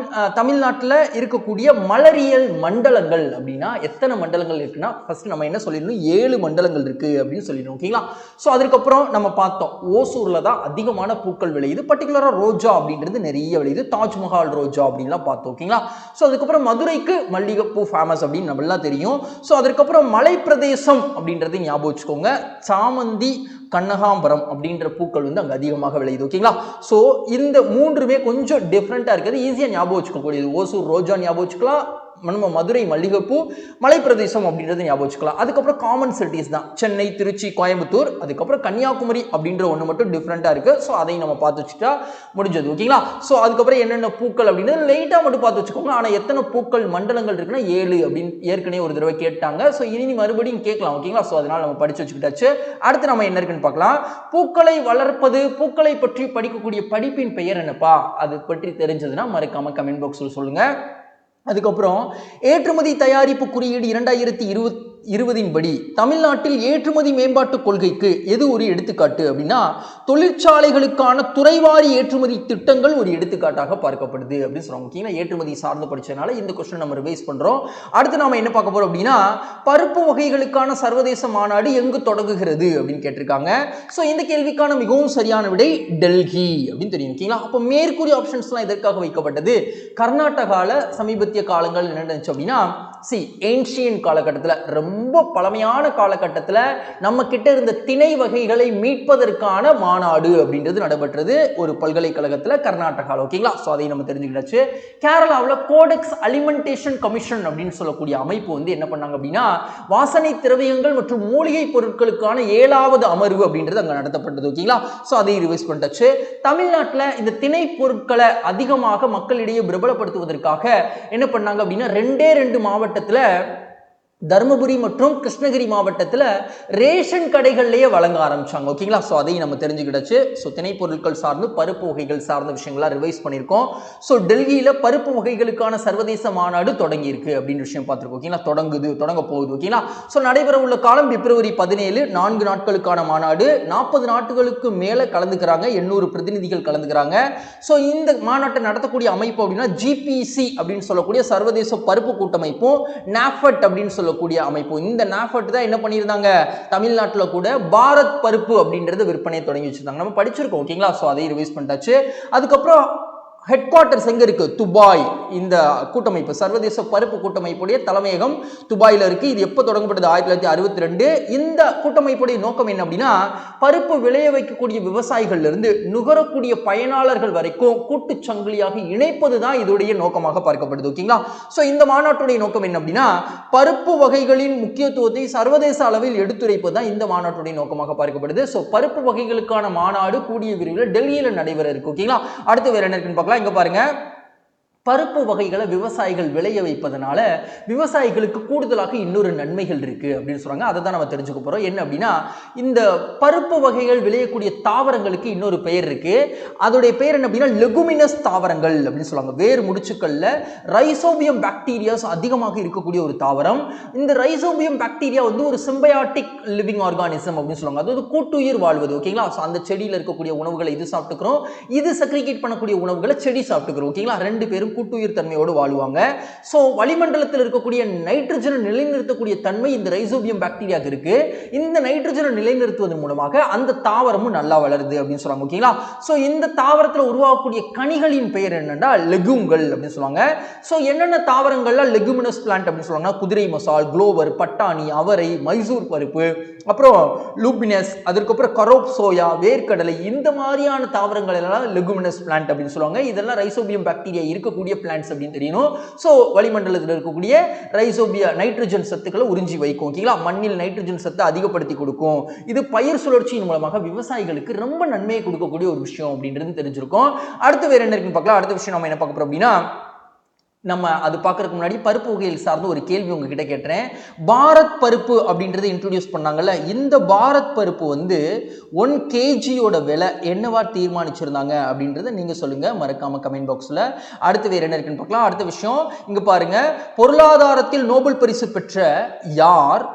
தமிழ்நாட்டில் இருக்கக்கூடிய மலரியல் மண்டலங்கள் அப்படின்னா எத்தனை மண்டலங்கள் இருக்குன்னா ஃபர்ஸ்ட் நம்ம என்ன சொல்லிடணும், 7 மண்டலங்கள் இருக்கு அப்படின்னு சொல்லிடணும். ஓகேங்களா? ஸோ அதுக்கப்புறம் நம்ம பார்த்தோம் ஓசூர்ல தான் அதிகமான பூக்கள் விளையுது. பர்டிகுலரா ரோஜா அப்படின்றது நிறைய விளையுது. தாஜ்மஹால் ரோஜா அப்படின்லாம் பார்த்தோம். ஓகேங்களா? ஸோ அதுக்கப்புறம் மதுரைக்கு மல்லிகைப்பூ ஃபேமஸ் அப்படின்னு நம்மளாம் தெரியும். ஸோ அதுக்கப்புறம் மலை பிரதேசம் அப்படின்றது ஞாபகம் வச்சுக்கோங்க. சாமந்தி, கண்ணகாம்பரம் அப்படின்ற பூக்கள் வந்து அங்கே அதிகமாக விளையுது. ஓகேங்களா? ஸோ இந்த 3மே கொஞ்சம் டிஃப்ரெண்டாக இருக்குது. ஈஸியாக ஞாபகம் வச்சுக்கக்கூடியது. ஓசூர் ரோஜா ஞாபகம் வச்சுக்கலாம், நம்ம மதுரை மல்லிகைப்பூ, மலை பிரதேசம் அப்படின்றது ஞாபகம் வச்சுக்கலாம். அதுக்கப்புறம் காமன் சிட்டிஸ் தான் சென்னை, திருச்சி, கோயம்புத்தூர். அதுக்கப்புறம் கன்னியாகுமரி அப்படின்ற ஒன்று மட்டும் டிஃப்ரெண்டாக இருக்கு. ஸோ அதையும் நம்ம பார்த்து வச்சுட்டா முடிஞ்சது. ஓகேங்களா? ஸோ அதுக்கப்புறம் என்னென்ன பூக்கள் அப்படின்னு லைட்டாக மட்டும் பார்த்து வச்சுக்கோங்க. ஆனால் எத்தனை பூக்கள் மண்டலங்கள் இருக்குன்னா 7 அப்படின்னு ஏற்கனவே ஒரு தடவை கேட்டாங்க. ஸோ இனி மறுபடியும் கேட்கலாம். ஓகேங்களா? ஸோ அதனால நம்ம படிச்சு வச்சுக்கிட்டாச்சு. அடுத்து நம்ம என்ன இருக்குன்னு பார்க்கலாம். பூக்களை வளர்ப்பது, பூக்களை பற்றி படிக்கக்கூடிய படிப்பின் பெயர் என்னப்பா, அது பற்றி தெரிஞ்சதுன்னா மறக்காம கமெண்ட் பாக்ஸில் சொல்லுங்க. அதுக்கப்புறம் ஏற்றுமதி தயாரிப்பு குறியீடு 20 படி தமிழ்நாட்டில் ஏற்றுமதி மேம்பாட்டு கொள்கைக்கு எது ஒரு எடுத்துக்காட்டு அப்படின்னா தொழிற்சாலைகளுக்கான துறைவாரி ஏற்றுமதி திட்டங்கள் ஒரு எடுத்துக்காட்டாக பார்க்கப்படுது அப்படின்னு சொல்றாங்க. ஓகேங்களா, ஏற்றுமதி சார்ந்து படிச்சதுனால இந்த கொஸ்டின் நம்ம ரிவைஸ் பண்றோம். அடுத்து நாம என்ன பார்க்க போறோம் அப்படின்னா பருப்பு வகைகளுக்கான சர்வதேச மாநாடு எங்கு தொடங்குகிறது அப்படின்னு கேட்டிருக்காங்க. ஸோ இந்த கேள்விக்கான மிகவும் சரியான விடை டெல்லி அப்படின்னு தெரியும். ஓகேங்களா, அப்போ மேற்கூறிய ஆப்ஷன்ஸ்லாம் எதற்காக வைக்கப்பட்டது? கர்நாடகால சமீபத்திய காலங்கள் என்ன நடந்துச்சு அப்படின்னா ஏன்ஷியன் காலகட்டத்தில், ரொம்ப பழமையான காலகட்டத்தில் நம்ம கிட்ட இருந்த திணை வகைகளை மீட்பதற்கான மாநாடு அப்படின்றது நடைபெற்றது ஒரு பல்கலைக்கழகத்தில் கர்நாடகாவில். ஓகேங்களா, ஸோ அதை நம்ம தெரிஞ்சுக்கிட்டாச்சு. கேரளாவில் கோடெக்ஸ் அலிமெண்டேஷன் கமிஷன் அப்படின்னு சொல்லக்கூடிய அமைப்பு வந்து என்ன பண்ணாங்க அப்படின்னா வாசனை திரவியங்கள் மற்றும் மூலிகை பொருட்களுக்கான 7வது அமர்வு அப்படின்றது அங்கே நடத்தப்பட்டது. ஓகேங்களா, ஸோ அதை ரிவைஸ் பண்ணிட்டாச்சு. தமிழ்நாட்டில் இந்த திணை பொருட்களை அதிகமாக மக்களிடையே பிரபலப்படுத்துவதற்காக என்ன பண்ணாங்க அப்படின்னா 2 மாவட்டத்தில் தர்மபுரி மற்றும் கிருஷ்ணகிரி மாவட்டத்தில் ரேஷன் கடைகள்லேயே வழங்க ஆரம்பிச்சாங்க. ஓகேங்களா, ஸோ அதையும் நம்ம தெரிஞ்சுக்கிட்டாச்சு. ஸோ திணை பொருட்கள் சார்ந்து பருப்பு வகைகள் சார்ந்த விஷயங்களா ரிவைஸ் பண்ணியிருக்கோம். ஸோ டெல்லியில் பருப்பு வகைகளுக்கான சர்வதேச மாநாடு தொடங்கி இருக்கு அப்படின்னு விஷயம் பார்த்துருக்கோம். ஓகேங்களா, தொடங்க போகுது. ஓகேங்களா, ஸோ நடைபெற உள்ள காலம் பிப்ரவரி 17, 4 நாட்களுக்கான மாநாடு. 40 நாட்டுகளுக்கு மேலே கலந்துக்கிறாங்க, 800 பிரதிநிதிகள் கலந்துக்கிறாங்க. ஸோ இந்த மாநாட்டை நடத்தக்கூடிய அமைப்பு அப்படின்னா ஜிபிசி அப்படின்னு சொல்லக்கூடிய சர்வதேச பருப்பு கூட்டமைப்பும் நாஃபட் அப்படின்னு சொல்லக்கூடிய அமைப்பு. இந்த நாஃபட் தான் என்ன பண்ணியிருந்தாங்க, தமிழ்நாட்டில் கூட பாரத் பருப்பு அப்படின்றது விற்பனையை தொடங்கி வச்சிருந்தாங்க. நம்ம படிச்சிருக்கோம். ஓகேங்களா, ஸோ அதை ரிவைஸ் பண்ணிட்டாச்சு. அதுக்கப்புறம் ஹெட் குவார்ட்டர்ஸ் எங்க இருக்கு? துபாய். இந்த கூட்டமைப்பு சர்வதேச பருப்பு கூட்டமைப்புடைய தலைமையகம் துபாயில் இருக்கு. இது எப்போ தொடங்கப்பட்டது? 1962. இந்த கூட்டமைப்புடைய நோக்கம் என்ன அப்படின்னா பருப்பு விளைய வைக்கக்கூடிய விவசாயிகள்ல இருந்து நுகரக்கூடிய பயனாளர்கள் வரைக்கும் கூட்டு சங்கிலியாக இணைப்பது தான் இதோடைய நோக்கமாக பார்க்கப்படுது. ஓகேங்களா, ஸோ இந்த மாநாட்டுடைய நோக்கம் என்ன அப்படின்னா பருப்பு வகைகளின் முக்கியத்துவத்தை சர்வதேச அளவில் எடுத்துரைப்பது தான் இந்த மாநாட்டுடைய நோக்கமாக பார்க்கப்படுது. ஸோ பருப்பு வகைகளுக்கான மாநாடு கூடிய விரைவில் டெல்லியில் நடைபெற இருக்கு. ஓகேங்களா, அடுத்து வேற என்ன இருக்குன்னு பார்க்கலாம். இங்க பாருங்க, பருப்பு வகைகளை விவசாயிகள் விளைய வைப்பதனால விவசாயிகளுக்கு கூடுதலாக இன்னொரு நன்மைகள் இருக்கு அப்படின்னு சொல்றாங்க. அதை தான் நம்ம தெரிஞ்சுக்க போறோம். என்ன அப்படின்னா இந்த பருப்பு வகைகள் விளையக்கூடிய தாவரங்களுக்கு இன்னொரு பெயர் இருக்கு. அதோடைய பெயர் என்ன அப்படின்னா லெகுமினஸ் தாவரங்கள் அப்படின்னு சொல்லுவாங்க. வேர் முடிச்சுக்கள்ல ரைசோபியம் பாக்டீரியாஸ் அதிகமாக இருக்கக்கூடிய ஒரு தாவரம். இந்த ரைசோபியம் பாக்டீரியா வந்து ஒரு சிம்பயாட்டிக் லிவிங் ஆர்கானிசம் அப்படின்னு சொல்லுவாங்க. அதாவது கூட்டுயிர் வாழ்வது. ஓகேங்களா, அந்த செடியில் இருக்கக்கூடிய உணவுகளை இது சாப்பிட்டுக்கிறோம், இது செக்ரிகேட் பண்ணக்கூடிய உணவுகளை செடி சாப்பிட்டுக்கிறோம். ஓகேங்களா, 2 பேரும் கூட்டுயிர் தன்மையோடு வாழுவாங்க. சோ வளிமண்டலத்தில் இருக்கக்கூடிய நைட்ரஜனை நிலைநிறுத்தக்கூடிய தன்மை இந்த ரைசோபியம் பாக்டீரியாக்கு இருக்கு. இந்த நைட்ரஜனை நிலைநிறுத்துவதன் மூலமாக அந்த தாவரமும் நல்லா வளருது அப்படின்னு சொல்றாங்க. ஓகேங்களா, சோ இந்த தாவரத்தில் உருவாகக்கூடிய கனிகளின் பெயர் என்னன்னா லெகும்கள் அப்படின்னு சொல்லுவாங்க. சோ என்னென்ன தாவரங்கள்ல லெகுமினஸ் பிளான்ட் அப்படின்னு சொல்லுவாங்க? குதிரை மசால், குளோவர், பட்டாணி, அவரை, மைசூர் பருப்பு, அப்புறம் லூபினஸ், அதுக்கப்புறம் கரோப் சோயா, வேர்க்கடலை, இந்த மாதிரியான தாவரங்கள் எல்லாம் லெகுமினஸ் பிளான்ட் அப்படின்னு சொல்லுவாங்க. இதெல்லாம் ரைசோபியம் பாக்டீரியா இருக்கக்கூடிய பிளான்ட்ஸ் அப்படின்னு தெரியணும். சோ வளிமண்டலத்தில் இருக்கக்கூடிய ரைசோபியா நைட்ரஜன் சத்துக்களை உறிஞ்சி வைக்கும். ஓகேங்களா, மண்ணில் நைட்ரஜன் சத்தை அதிகப்படுத்தி கொடுக்கும். இது பயிர் சுழற்சியின் மூலமாக விவசாயிகளுக்கு ரொம்ப நன்மையை கொடுக்கக்கூடிய ஒரு விஷயம் அப்படின்றது தெரிஞ்சிருக்கும். அடுத்து வேற என்ன இருக்குன்னு பார்க்கலாம். அடுத்த விஷயம் நம்ம என்ன பார்க்க போறோம் அப்படின்னா நம்ம அது பார்க்கறதுக்கு முன்னாடி பருப்பு வகைகள் சார்ந்த ஒரு கேள்வி உங்ககிட்ட கேட்டேன். பாரத் பருப்பு அப்படின்றத இன்ட்ரோடியூஸ் பண்ணாங்கல்ல, இந்த பாரத் பருப்பு வந்து 1 kg விலை என்னவா தீர்மானிச்சிருந்தாங்க அப்படின்றத நீங்க சொல்லுங்க, மறக்காம கமெண்ட் பாக்ஸ்ல. அடுத்து வேற என்ன இருக்குன்னு பார்க்கலாம். அடுத்த விஷயம் இங்க பாருங்க, பொருளாதாரத்தில் நோபல் பரிசு பெற்ற யார்,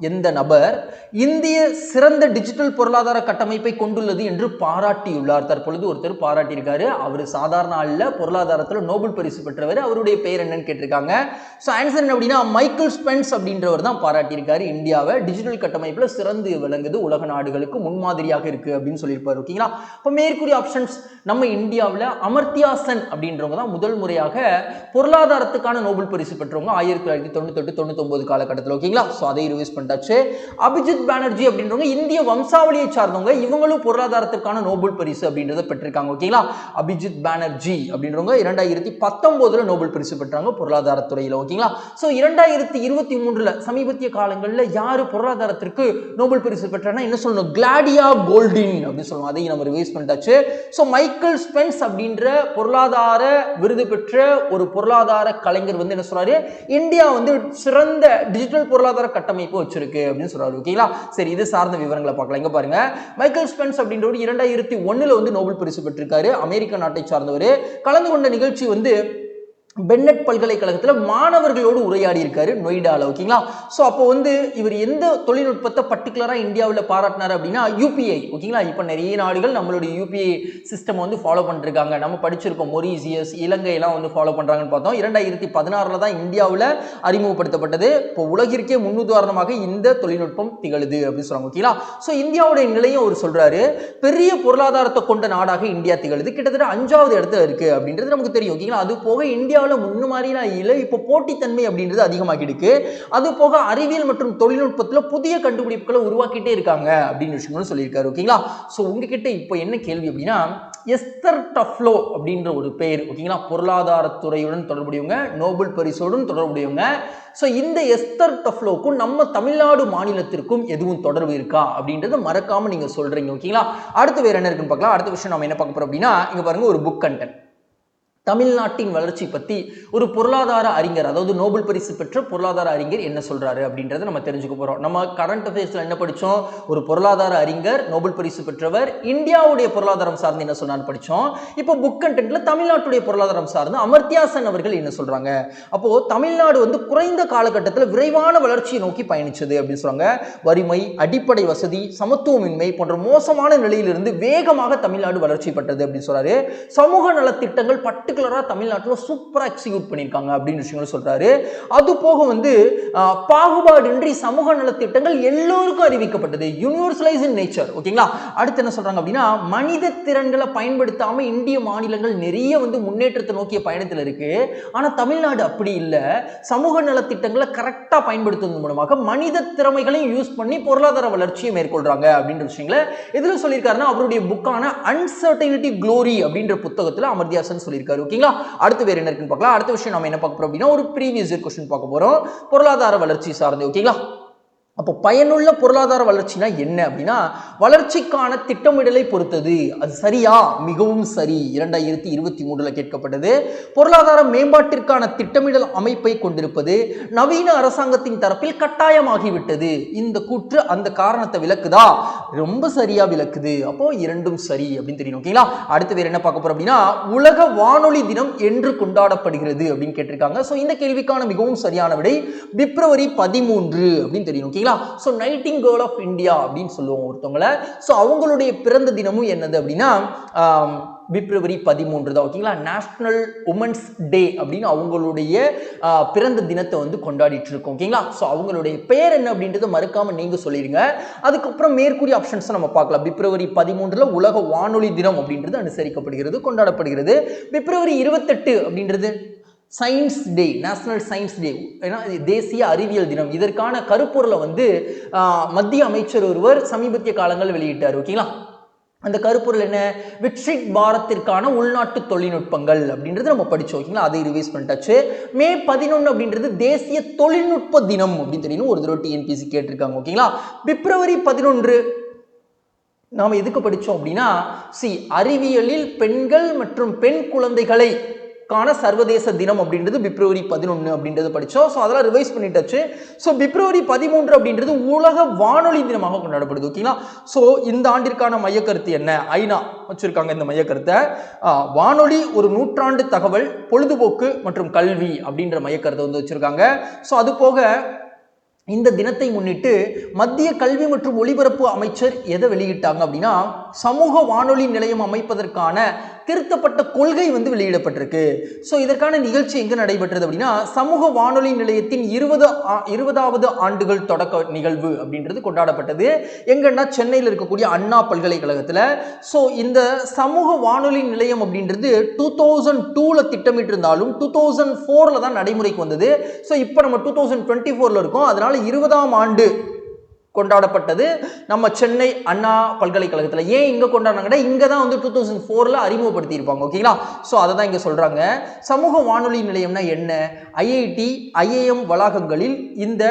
எந்த நபர் இந்திய சிறந்த டிஜிட்டல் பொருளாதார கட்டமைப்பை கொண்டுள்ளது என்று பாராட்டியுள்ளார்? தற்பொழுது ஒருத்தர் பாராட்டியிருக்காரு. அவர் சாதாரண ஆள்ல, பொருளாதாரத்தில் நோபல் பரிசு பெற்றவர். அவருடைய பெயர் என்னன்னு கேட்டிருக்காங்க. ஸோ ஆன்சர் என்ன அப்படின்னா மைக்கேல் ஸ்பென்ஸ் அப்படின்றவர் தான் பாராட்டியிருக்காரு. இந்தியாவை டிஜிட்டல் கட்டமைப்பில் சிறந்து விளங்குது, உலக நாடுகளுக்கு முன்மாதிரியாக இருக்கு அப்படின்னு சொல்லியிருப்பாரு. ஓகேங்களா, இப்போ மேற்கூறிய ஆப்ஷன்ஸ் நம்ம இந்தியாவில் அமர்த்தியா சென் அப்படின்றவங்க தான் முதல் முறையாக பொருளாதாரத்துக்கான நோபல் பரிசு பெற்றவங்க 1998-99 காலகட்டத்தில். ஓகேங்களா, ஸோ அதை ரிவைஸ் பண்ண அபிஜித் பானர்ஜி அப்படின்றவங்க இந்திய வம்சாவளியை சார்ந்தவங்க, இவங்களும் பொருளாதாரத்திற்கான நோபல் பரிசு அப்படின்றத பெற்றிருக்காங்க. ஓகேங்களா, அபிஜித் பானர்ஜி அப்படின்றவங்க 2019 நோபல் பரிசு பெற்றாங்க பொருளாதாரத்துறையில். ஓகேங்களா, சோ 2023 சமீபத்திய காலங்களில் யாரு பொருளாதாரத்திற்கு நோபல் பரிசு பெற்றாங்கன்னா என்ன சொல்லணும்? கிளாடியா கோல்டின் அப்படின்னு சொல்லணும். அதையும் நம்ம ரிவைஸ் பண்ணிட்டாச்சு. சோ மைக்கேல் ஸ்பென்ஸ் அப்படின்ற பொருளாதார விருது பெற்ற ஒரு பொருளாதார கலைஞர் வந்து என்ன சொல்றாரு, இந்தியா வந்து சிறந்த டிஜிட்டல் பொருளாதார கட்டமைப்பு வச்சிருக்கு அப்படின்னு சொல்றாரு. ஓகேங்களா, சரி, இது சார்ந்த விவரங்களை பார்க்கலாம். இங்க பாருங்க, மைக்கேல் ஸ்பென்ஸ் அப்படின்றவர் 2001 வந்து நோபல் பரிசு பெற்றிருக்காரு. அமெரிக்க நாட்டை சார்ந்தவர். கலந்து கொண்ட நிகழ்ச்சி வந்து பென்னட் பல்கலைக்கழகத்தில் மாணவர்களோடு உரையாடி இருக்காரு நொய்டாவில். ஓகேங்களா? ஸோ அப்போ வந்து இவர் எந்த தொழில்நுட்பத்தை பர்டிகுலராக இந்தியாவில் பாராட்டினார் அப்படின்னா யூபிஐ. ஓகேங்களா? இப்போ நிறைய நாடுகள் நம்மளுடைய யூபிஐ சிஸ்டம் வந்து ஃபாலோ பண்ணிருக்காங்க. நம்ம படிச்சிருக்கோம், மொரீசியஸ், இலங்கையெல்லாம் வந்து ஃபாலோ பண்ணுறாங்கன்னு பார்த்தோம். 2016 தான் இந்தியாவில் அறிமுகப்படுத்தப்பட்டது. இப்போ உலகிற்கே முன்னுதாரணமாக இந்த தொழில்நுட்பம் திகழுது அப்படின்னு சொல்றாங்க. ஓகேங்களா? ஸோ இந்தியாவுடைய நிலையும் அவர் சொல்றாரு, பெரிய பொருளாதாரத்தை கொண்ட நாடாக இந்தியா திகழுது, கிட்டத்தட்ட 5வது இடத்துல இருக்கு அப்படின்றது நமக்கு தெரியும். ஓகேங்களா? அது போக இந்தியாவில் முன்ன மாதிரிலாம் இல்லை, இப்போ போட்டித்தன்மை அப்படின்றது அதிகமாகி இருக்கு. அது போக அறிவியல் மற்றும் தொழில்நுட்பத்தில் புதிய கண்டுபிடிப்புகளை உருவாக்கிட்டே இருக்காங்க அப்படின்னு விஷயங்களும் சொல்லியிருக்காரு. ஓகேங்களா? ஸோ உங்ககிட்ட இப்போ என்ன கேள்வி அப்படின்னா, எஸ்தர் டஃப்லோ அப்படின்ற ஒரு பெயர், ஓகேங்களா, பொருளாதாரத்துறையுடன் தொடர்புடையவங்க, நோபல் பரிசோடும் தொடர்புடையவங்க. ஸோ இந்த எஸ்தர் டஃப்லோக்கும் நம்ம தமிழ்நாடு மாநிலத்திற்கும் எதுவும் தொடர்பு இருக்கா அப்படின்றத மறக்காம நீங்க சொல்றீங்க. ஓகேங்களா? அடுத்து வேற என்ன இருக்குன்னு பார்க்கலாம். அடுத்த விஷயம் நம்ம என்ன பார்க்க போறோம் அப்படின்னா, இங்க பாருங்க, ஒரு புக் கண்டென்ட். தமிழ்நாட்டின் வளர்ச்சி பற்றி ஒரு பொருளாதார அறிஞர், அதாவது நோபல் பரிசு பெற்ற பொருளாதார அறிஞர் என்ன சொல்றாரு அப்படின்றத நம்ம தெரிஞ்சுக்க போறோம். நம்ம கரண்ட் அஃபேர்ஸ்ல என்ன படிச்சோம்? ஒரு பொருளாதார அறிஞர், நோபல் பரிசு பெற்றவர், இந்தியாவுடைய பொருளாதாரம் சார்ந்து என்ன சொன்னான்னு படிச்சோம். இப்போ புக் கண்டென்ட்ல தமிழ்நாட்டுடைய பொருளாதாரம் சார்ந்து அமர்த்தியா சென் அவர்கள் என்ன சொல்றாங்க. அப்போ தமிழ்நாடு வந்து குறைந்த காலகட்டத்தில் விரைவான வளர்ச்சியை நோக்கி பயணிச்சது அப்படின்னு சொல்றாங்க. வறுமை, அடிப்படை வசதி, சமத்துவமின்மை போன்ற மோசமான நிலையிலிருந்து வேகமாக தமிழ்நாடு வளர்ச்சி பெற்றது அப்படின்னு சொல்றாரு. சமூக நலத்திட்டங்கள் தமிழ்நாட்டில் சூப்பரா எக்ஸிக்யூட் பண்ணிருக்காங்க அப்படின்னு விஷயங்கள் சொல்றாரு. அது போக வந்து பாகுபாடின்றி சமூக நலத்திட்டங்கள் எல்லோருக்கும் அறிவிக்கப்பட்டது, யூனிவர்சலைஸ் இன் நேச்சர். ஓகேங்களா? அடுத்து என்ன சொல்றாங்க அப்படின்னா, மனித திறன்களை பயன்படுத்தாம இந்திய மாநிலங்கள் நிறைய வந்து முன்னேற்றத்தை நோக்கிய பயணத்தில் இருக்கு. ஆனா தமிழ்நாடு அப்படி இல்லை. சமூக நலத்திட்டங்களை கரெக்டா பயன்படுத்துவதன் மூலமாக மனித திறமைகளையும் யூஸ் பண்ணி பொருளாதார வளர்ச்சியை மேற்கொள்றாங்க அப்படின்ற விஷயங்களை எதுல சொல்லியிருக்காருன்னா, அவருடைய புக்கான அன்சர்டைனிட்டி க்ளோரி அப்படின்ற புத்தகத்தில் அமர்த்தியா சென் சொல்லியிருக்காரு. ஓகேங்களா? அடுத்து வேற என்ன இருக்குன்னு பார்க்கலாம். அடுத்த விஷயம் நம்ம என்ன பார்க்க போறோம் அப்படின்னா, ஒரு ப்ரீவியஸ் இயர் क्वेश्चन பார்க்க போறோம், பொருளாதார வளர்ச்சி சார்ந்து. ஓகேங்களா? அப்போ பயனுள்ள பொருளாதார வளர்ச்சினா என்ன அப்படின்னா, வளர்ச்சிக்கான திட்டமிடலை பொறுத்தது. அது சரியா? மிகவும் சரி. 2023 கேட்கப்பட்டது. பொருளாதார மேம்பாட்டிற்கான திட்டமிடல் அமைப்பை கொண்டிருப்பது நவீன அரசாங்கத்தின் தரப்பில் கட்டாயமாகிவிட்டது. இந்த கூற்று அந்த காரணத்தை விளக்குதா? ரொம்ப சரியா விளக்குது. அப்போ இரண்டும் சரி அப்படின்னு தெரியும். ஓகேங்களா? அடுத்து வேற என்ன பார்க்க போறோம் அப்படின்னா, உலக வானொலி தினம் என்று கொண்டாடப்படுகிறது அப்படின்னு கேட்டிருக்காங்க. ஸோ இந்த கேள்விக்கான மிகவும் சரியான விடை பிப்ரவரி 13 அப்படின்னு தெரியும். ஓகேங்களா? சோ நைட்டிங்கேல் ஆஃப் இந்தியா அப்படின்னு சொல்லுவோம் ஒருத்தவங்களை. சோ அவங்களுடைய பிறந்த தினமும் என்னது அப்படின்னா பிப்ரவரி 13 தான். ஓகேங்களா? நேஷனல் உமன்ஸ் டே அப்படின்னு அவங்களுடைய பிறந்த தினத்தை வந்து கொண்டாடிட்டு இருக்கோம். ஓகேங்களா? ஸோ அவங்களுடைய பெயர் என்ன அப்படின்றத மறக்காம நீங்க சொல்லிடுங்க. அதுக்கப்புறம் மேற்கூறிய ஆப்ஷன்ஸ் நம்ம பார்க்கலாம். பிப்ரவரி 13 உலக வானொலி தினம் அப்படின்றது அனுசரிக்கப்படுகிறது, கொண்டாடப்படுகிறது. பிப்ரவரி 28 அப்படின்றது science day, national science day, ஏன்னா தேசிய அறிவியல் தினம். இதற்கான கருப்பொருளை வந்து மத்திய அமைச்சர் ஒருவர் சமீபத்திய காலங்கள் வெளியிட்டார். ஓகேங்களா? அந்த கருப்பொருள் என்ன? விக்சித் பாரத்திற்கான உள்நாட்டு தொழில்நுட்பங்கள் அப்படின்றது நம்ம படிச்சோம். ஓகேங்களா? அதை ரிவைஸ் பண்ணிட்டாச்சு. மே 11 அப்படின்றது தேசிய தொழில்நுட்ப தினம் அப்படின்னு தெரியும். ஒரு தடவை டிஎன்பிசி கேட்டிருக்காங்க. ஓகேங்களா? பிப்ரவரி 11 நாம எதுக்கு படிச்சோம் அப்படின்னா, அறிவியலில் பெண்கள் மற்றும் பெண் குழந்தைகளை கான சர்வதேச தினம் அப்படின்றது பிப்ரவரி 11 அப்படின்றது படிச்சோம். ஸோ அதெல்லாம் ரிவைஸ் பண்ணிட்டாச்சு. ஸோ பிப்ரவரி 13 அப்படின்றது உலக வானொலி தினமாக கொண்டாடப்படுது. ஓகேங்களா? ஸோ இந்த ஆண்டிற்கான மையக்கருத்து என்ன? ஐநா வச்சிருக்காங்க இந்த மையக்கருத்தை. வானொலி ஒரு நூற்றாண்டு தகவல், பொழுதுபோக்கு மற்றும் கல்வி அப்படின்ற மையக்கருத்தை வந்து வச்சிருக்காங்க. ஸோ அது போக இந்த தினத்தை முன்னிட்டு மத்திய கல்வி மற்றும் ஒலிபரப்பு அமைச்சர் எதை வெளியிட்டாங்க அப்படின்னா, சமூக வானொலி நிலையம் அமைப்பதற்கான திருத்தப்பட்ட கொள்கை வந்து வெளியிடப்பட்டிருக்கு. ஸோ இதற்கான நிகழ்ச்சி எங்க நடைபெற்றது அப்படின்னா, சமூக வானொலி நிலையத்தின் 20வது ஆண்டுகள் தொடக்க நிகழ்வு அப்படின்றது கொண்டாடப்பட்டது. எங்கன்னா சென்னையில் இருக்கக்கூடிய அண்ணா பல்கலைக்கழகத்தில். ஸோ இந்த சமூக வானொலி நிலையம் அப்படின்றது 2002 திட்டமிட்டு இருந்தாலும் 2004 தான் நடைமுறைக்கு வந்தது. ஸோ இப்போ நம்ம 2024 இருக்கோம். அதனால 20ஆம் ஆண்டு கொண்டாடப்பட்டது நம்ம சென்னை அண்ணா பல்கலைக்கழகத்தில். ஏன் இங்க கொண்டாடினாங்கன்னா, இங்க தான் வந்து 2004 அறிமுகப்படுத்தி இருப்பாங்க. ஓகேங்களா? ஸோ அதை தான் இங்க சொல்றாங்க. சமூக வானொலி நிலையம்னா என்ன? ஐஐடி, ஐஏஎம் வளாகங்களில் இந்த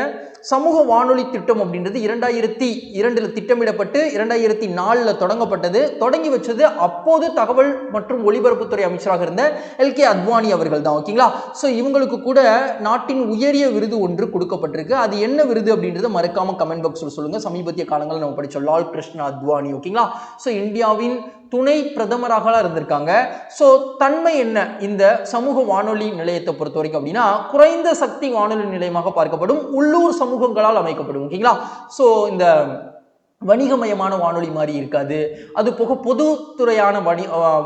சமூக வானொலி திட்டம் அப்படின்றது 2002 திட்டமிடப்பட்டு 2004 தொடங்கப்பட்டது. தொடங்கி வச்சது அப்போது தகவல் மற்றும் ஒலிபரப்புத்துறை அமைச்சராக இருந்த எல்கே அத்வானி அவர்கள் தான். ஓகேங்களா? ஸோ இவங்களுக்கு கூட நாட்டின் உயரிய விருது ஒன்று கொடுக்கப்பட்டிருக்கு. அது என்ன விருது அப்படின்றத மறக்காம கமெண்ட் பாக்ஸ்ல சொல்லுங்க. சமீபத்திய காலங்களில் நம்ம படிச்சோம் லால் கிருஷ்ண அத்வானி. ஓகேங்களா? ஸோ இந்தியாவின் துணை பிரதமராக இருந்திருக்காங்க. ஸோ தன்மை என்ன இந்த சமூக வானொலி நிலையத்தை பொறுத்த வரைக்கும் அப்படின்னா, குறைந்த சக்தி வானொலி நிலையமாக பார்க்கப்படும், உள்ளூர் சமூகங்களால் அமைக்கப்படும். ஓகேங்களா? ஸோ இந்த வணிகமயமான வானொலி மாதிரி இருக்காது, அது போக பொதுத்துறையான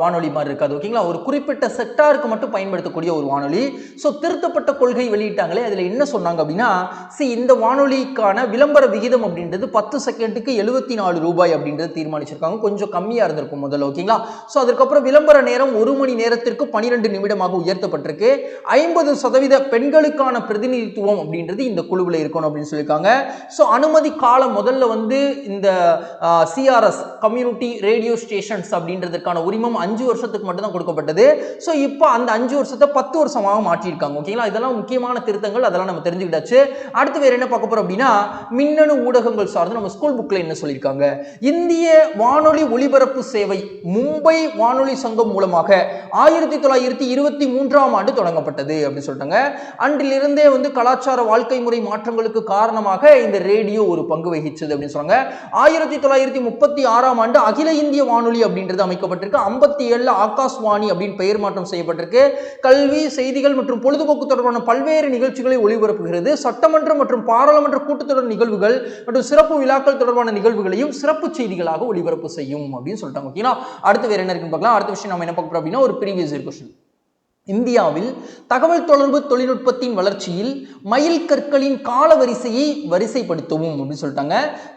வானொலி மாதிரி இருக்காது. ஓகேங்களா? ஒரு குறிப்பிட்ட செக்டாருக்கு மட்டும் பயன்படுத்தக்கூடிய ஒரு வானொலி. ஸோ திருத்தப்பட்ட கொள்கை வெளியிட்டாங்களே, அதில் என்ன சொன்னாங்க அப்படின்னா, இந்த வானொலிக்கான விளம்பர விகிதம் அப்படின்றது 10 செகண்டுக்கு 74 ரூபாய் அப்படின்றது தீர்மானிச்சிருக்காங்க. கொஞ்சம் கம்மியாக இருந்திருக்கும் முதல்ல. ஓகேங்களா? ஸோ அதுக்கப்புறம் விளம்பர நேரம் 1 மணி நேரத்திற்கு 12 நிமிடமாக உயர்த்தப்பட்டிருக்கு. 50% பெண்களுக்கான பிரதிநிதித்துவம் அப்படின்றது இந்த குழுவில் இருக்கணும் அப்படின்னு சொல்லியிருக்காங்க. ஸோ அனுமதி காலம் முதல்ல வந்து இந்த சிஆர்எஸ் கம்யூனிட்டி ரேடியோ ஸ்டேஷன்ஸ் அப்படின்றதுக்கான உரிமம் 5 வருஷத்துக்கு மட்டும் தான் கொடுக்கப்பட்டது. ஸோ இப்போ அந்த 5 வருஷத்தை 10 வருஷமாக மாற்றிருக்காங்க. ஓகேங்களா? இதெல்லாம் முக்கியமான திருத்தங்கள், அதெல்லாம் நம்ம தெரிஞ்சுக்கிட்டாச்சு. அடுத்து வேற என்ன பார்க்க போறோம் அப்படின்னா, மின்னணு ஊடகங்கள் சார்ந்து நம்ம ஸ்கூல் புக்ல என்ன சொல்லியிருக்காங்க, இந்திய வானொலி ஒலிபரப்பு சேவை மும்பை வானொலி சங்கம் மூலமாக 1923ஆம் ஆண்டு தொடங்கப்பட்டது அப்படின்னு சொல்லிட்டாங்க. அன்றிலிருந்தே வந்து கலாச்சார வாழ்க்கை முறை மாற்றங்களுக்கு காரணமாக இந்த ரேடியோ ஒரு பங்கு வகிச்சது அப்படின்னு சொன்னாங்க. 1936ஆம் ஆண்டு அகில இந்திய வானொலி அப்படின்றது அமைக்கப்பட்டிருக்கு. 57 ஆகாஷ்வாணி அப்படின்னு பெயர் மாற்றம் செய்யப்பட்டிருக்கு. கல்வி, செய்திகள் மற்றும் பொழுதுபோக்கு தொடர்பான பல்வேறு நிகழ்ச்சிகளை ஒளிபரப்புகிறது. சட்டமன்றம் மற்றும் பாராளுமன்ற கூட்டத்தொடர் நிகழ்வுகள் மற்றும் சிறப்பு விழாக்கள் தொடர்பான நிகழ்வுகளையும் சிறப்பு செய்திகளாக ஒளிபரப்பு செய்யும் அப்படின்னு சொல்லிட்டாங்க. ஓகேங்களா? அடுத்து வேற என்ன இருக்குன்னு பார்க்கலாம். அடுத்த விஷயம் நம்ம என்ன பார்க்க போறோம் அப்படின்னா, ஒரு ப்ரீவியஸ் இயர் क्वेश्चन. இந்தியாவில் தகவல் தொடர்பு தொழில்நுட்பத்தின் வளர்ச்சியில் மைல் கற்களின் கால வரிசையை வரிசைப்படுத்தவும் அப்படின்னு சொல்லிட்டாங்க.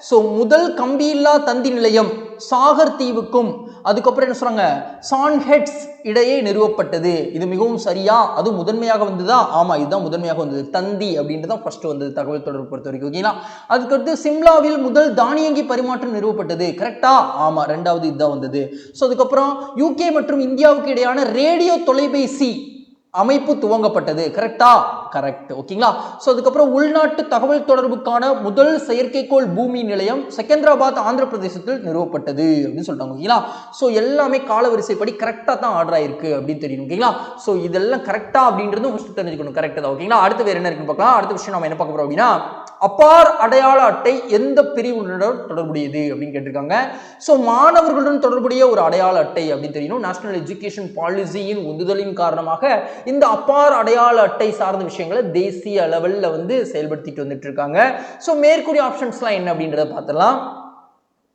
ஸோ முதல் கம்பியில்லா தந்தி நிலையம் சாகர் தீவுக்கும் அதுக்கப்புறம் என்ன சொல்றாங்க, சான்ஹெட்ஸ் இடையே நிறுவப்பட்டது. இது மிகவும் சரியா? அது முதன்மையாக வந்ததா? ஆமா, இதுதான் முதன்மையாக வந்தது. தந்தி அப்படின்றதான் ஃபர்ஸ்ட் வந்தது தகவல் தொடர்பு பொறுத்த வரைக்கும். ஓகேங்களா? அதுக்கடுத்து சிம்லாவில் முதல் தானியங்கி பரிமாற்றம் நிறுவப்பட்டது. கரெக்டா? ஆமா, ரெண்டாவது இதுதான் வந்தது. ஸோ அதுக்கப்புறம் யூகே மற்றும் இந்தியாவுக்கு இடையான ரேடியோ தொலைபேசி அமைப்பு துவங்கப்பட்டது. கரெக்டா? கரெக்ட். ஓகேங்களா? ஸோ அதுக்கப்புறம் உள்நாட்டு தகவல் தொடர்புக்கான முதல் செயற்கைக்கோள் பூமி நிலையம் செகந்திராபாத் ஆந்திர பிரதேசத்தில் நிறுவப்பட்டது அப்படின்னு சொல்லிட்டாங்க. ஓகேங்களா? ஸோ எல்லாமே காலவரிசைப்படி கரெக்டாக தான் ஆர்டர் ஆயிருக்கு அப்படின்னு தெரியும். ஓகேங்களா? ஸோ இதெல்லாம் கரெக்டா அப்படின்றது ஃபர்ஸ்ட் தெரிஞ்சுக்கணும். கரெக்ட் தான். ஓகேங்களா? அடுத்து வேற என்ன இருக்குன்னு பார்க்கலாம். அடுத்த விஷயம் நம்ம என்ன பார்க்க போறோம் அப்படின்னா, அப்பார் அடையாள அட்டை எந்த பிரிவுடன் தொடர்புடையது அப்படின்னு கேட்டிருக்காங்க. ஸோ மாணவர்களுடன் தொடர்புடைய ஒரு அடையாள அட்டை அப்படின்னு தெரியணும். நேஷனல் எஜுகேஷன் பாலிசியின் உந்துதலின் காரணமாக இந்த அப்பார் அடையாள அட்டை சார்ந்த விஷயங்களை தேசிய அளவில் வந்து செயல்படுத்திட்டு வந்துட்டு இருக்காங்க. ஸோ மேற்கூறிய ஆப்ஷன்ஸ்லாம் என்ன அப்படின்றத பார்த்துடலாம்.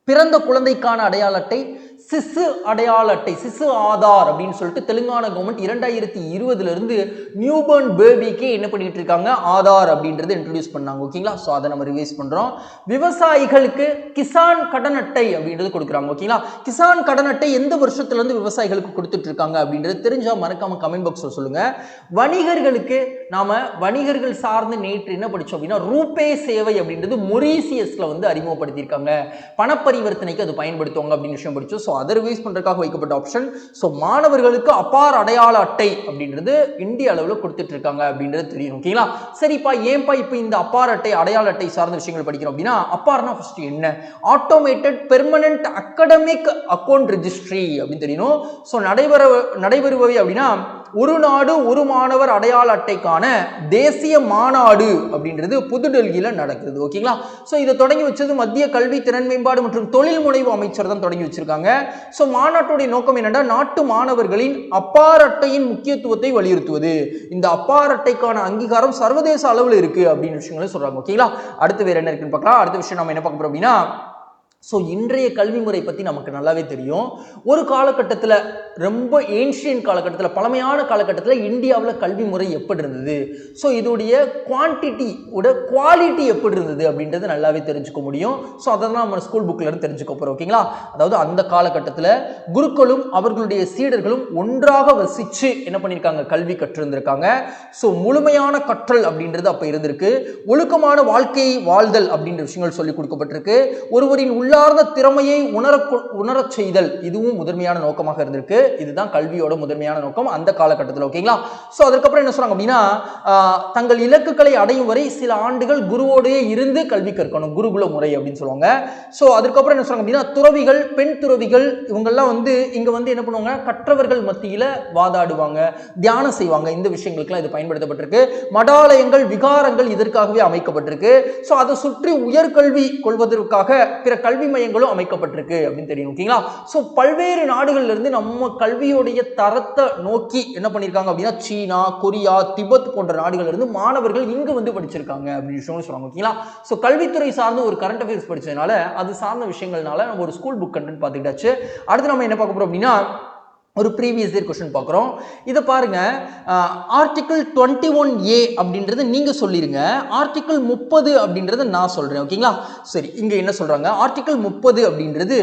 பிறந்த குழந்தைக்கான அடையாள அட்டை, சிசு அடையாள அட்டை, சிசு ஆதார் அப்படின்னு சொல்லிட்டு தெலுங்கானா கவர்மெண்ட் 2020 இருந்து நியூபர்ன் பேபிக்கு என்ன பண்ணிட்டு இருக்காங்க, ஆதார் அப்படின்றது இன்ட்ரோடியூஸ் பண்ணாங்க. ஓகேங்களா? ஸோ அதை நம்ம ரிவைஸ் பண்றோம். விவசாயிகளுக்கு கிசான் கடன் அட்டை அப்படின்றது கொடுக்குறாங்க. ஓகேங்களா? கிசான் கடன் அட்டை எந்த வருஷத்துல இருந்து விவசாயிகளுக்கு கொடுத்துட்டு இருக்காங்க அப்படின்றது தெரிஞ்சா மறக்காம கமெண்ட் பாக்ஸ்ல சொல்லுங்க. வணிகர்களுக்கு நாம வணிகர்கள் சார்ந்து நேற்று என்ன படிச்சோம் அப்படின்னா, ரூபே சேவை அப்படின்றது மொரீசியஸ்ல வந்து அறிமுகப்படுத்தியிருக்காங்க. பணப்பரிவர்த்தனைக்கு அது பயன்படுத்துவாங்க அப்படின்னு விஷயம் படிச்சோம். ஸோ அதை ரிவைஸ் பண்றதுக்காக வைக்கப்பட்ட ஆப்ஷன். ஸோ மாணவர்களுக்கு அப்பார் அடையாள அட்டை அப்படின்றது இந்திய அளவில் கொடுத்துட்டு இருக்காங்க அப்படின்றது தெரியும். ஓகேங்களா? சரிப்பா, ஏன்பா இப்போ இந்த அப்பார் அட்டை அடையாள அட்டை சார்ந்த விஷயங்கள் படிக்கிறோம் அப்படின்னா, அப்பார்னா ஃபர்ஸ்ட் என்ன, automated permanent academic account registry அப்படின்னு தெரியணும். ஸோ நடைபெறுபவை அப்படின்னா, ஒரு நாடு ஒரு மாணவர் அடையாள அட்டைக்கான தேசிய மாநாடு அப்படின்றது புதுடெல்லியில நடக்குது. ஓகேங்களா? ஸோ இதை தொடங்கி வச்சது மத்திய கல்வி, திறன் மேம்பாடு மற்றும் தொழில் முனைவு அமைச்சர் தான் தொடங்கி வச்சிருக்காங்க. ஸோ மாநாட்டுடைய நோக்கம் என்னன்னா, நாட்டு மாணவர்களின் அப்பார் அட்டையின் முக்கியத்துவத்தை வலியுறுத்துவது. இந்த அப்பார் அட்டைக்கான அங்கீகாரம் சர்வதேச அளவில் இருக்கு அப்படின்னு விஷயங்களை சொல்றாங்க. ஓகேங்களா? அடுத்து வேற என்ன இருக்குன்னு பார்க்கலாம். அடுத்த விஷயம் நம்ம என்ன பார்க்க போறோம் அப்படின்னா, ஸோ இன்றைய கல்வி முறை பற்றி நமக்கு நல்லாவே தெரியும். ஒரு காலகட்டத்தில், ரொம்ப ஏன்ஷியன் காலகட்டத்தில், பழமையான காலகட்டத்தில் இந்தியாவில் கல்வி முறை எப்படி இருந்தது, ஸோ இதோடைய குவாலிட்டி எப்படி இருந்தது அப்படின்றது நல்லாவே தெரிஞ்சுக்க முடியும். ஸோ அதை தான் நம்ம ஸ்கூல் புக்கில் இருந்து தெரிஞ்சுக்க போகிறோம். ஓகேங்களா? அதாவது அந்த காலகட்டத்தில் குருக்களும் அவர்களுடைய சீடர்களும் ஒன்றாக வசித்து என்ன பண்ணியிருக்காங்க, கல்வி கற்றிருந்திருக்காங்க. ஸோ முழுமையான கற்றல் அப்படின்றது அப்போ இருந்திருக்கு. ஒழுக்கமான வாழ்க்கையை வாழ்தல் அப்படின்ற விஷயங்கள் சொல்லிக் கொடுக்கப்பட்டிருக்கு. ஒருவரின் உள்ளார்ந்த உள்ளார்ந்த திறமையை உணரச் செய்தல், இதுவும் முதன்மையான நோக்கமாக இருந்திருக்கு. இதுதான் கல்வியோட முதன்மையான நோக்கம் அந்த காலகட்டத்தில். ஓகேங்களா? ஸோ அதுக்கப்புறம் என்ன சொல்றாங்க அப்படின்னா, தங்கள் இலக்குகளை அடையும் வரை சில ஆண்டுகள் குருவோடையே இருந்து கல்வி கற்கணும், குருகுல முறை அப்படின்னு சொல்லுவாங்க. ஸோ அதுக்கப்புறம் என்ன சொல்றாங்க அப்படின்னா, துறவிகள், பெண் துறவிகள் இவங்கெல்லாம் வந்து இங்க வந்து என்ன பண்ணுவாங்க, கற்றவர்கள் மத்தியில வாதாடுவாங்க, தியானம் செய்வாங்க. இந்த விஷயங்களுக்குலாம் இது பயன்படுத்தப்பட்டிருக்கு. மடாலயங்கள், விகாரங்கள் இதற்காகவே அமைக்கப்பட்டிருக்கு. ஸோ அதை சுற்றி உயர்கல்வி கொள்வதற்காக பிற கல்வி மையங்களும் அமைக்கப்பட்டிருக்கு அப்படின்னு தெரியும். ஓகேங்களா? ஸோ பல்வேறு நாடுகள்ல இருந்து நம்ம கல்வியோடைய தரத்தை நோக்கி என்ன பண்ணியிருக்காங்க அப்படின்னா, சீனா, கொரியா, திபெத் போன்ற நாடுகள்ல இருந்து மாணவர்கள் இங்க வந்து படிச்சிருக்காங்க அப்படின்னு சொல்லுவாங்க. ஓகேங்களா? ஸோ கல்வித்துறை சார்ந்த ஒரு கரண்ட் அஃபேர்ஸ் படிச்சதுனால அது சார்ந்த விஷயங்கள்னால நம்ம ஒரு ஸ்கூல் புக் கண்டென்ட் பார்த்துக்கிட்டாச்சு. அடுத்து நம்ம என்ன பார்க்க போறோம் அப்படின்னா, ஒரு ப்ரீவியஸ் இயர் क्वेश्चन பார்க்குறோம். இதை பாருங்க, ஆர்டிகிள் 21A அப்படின்றது நீங்க சொல்லிருங்க, ஆர்டிகிள் 30 அப்படின்றது நான் சொல்றேன். ஓகேங்களா? சரி, இங்க என்ன சொல்றாங்க, ஆர்டிகிள் 30 அப்படின்றது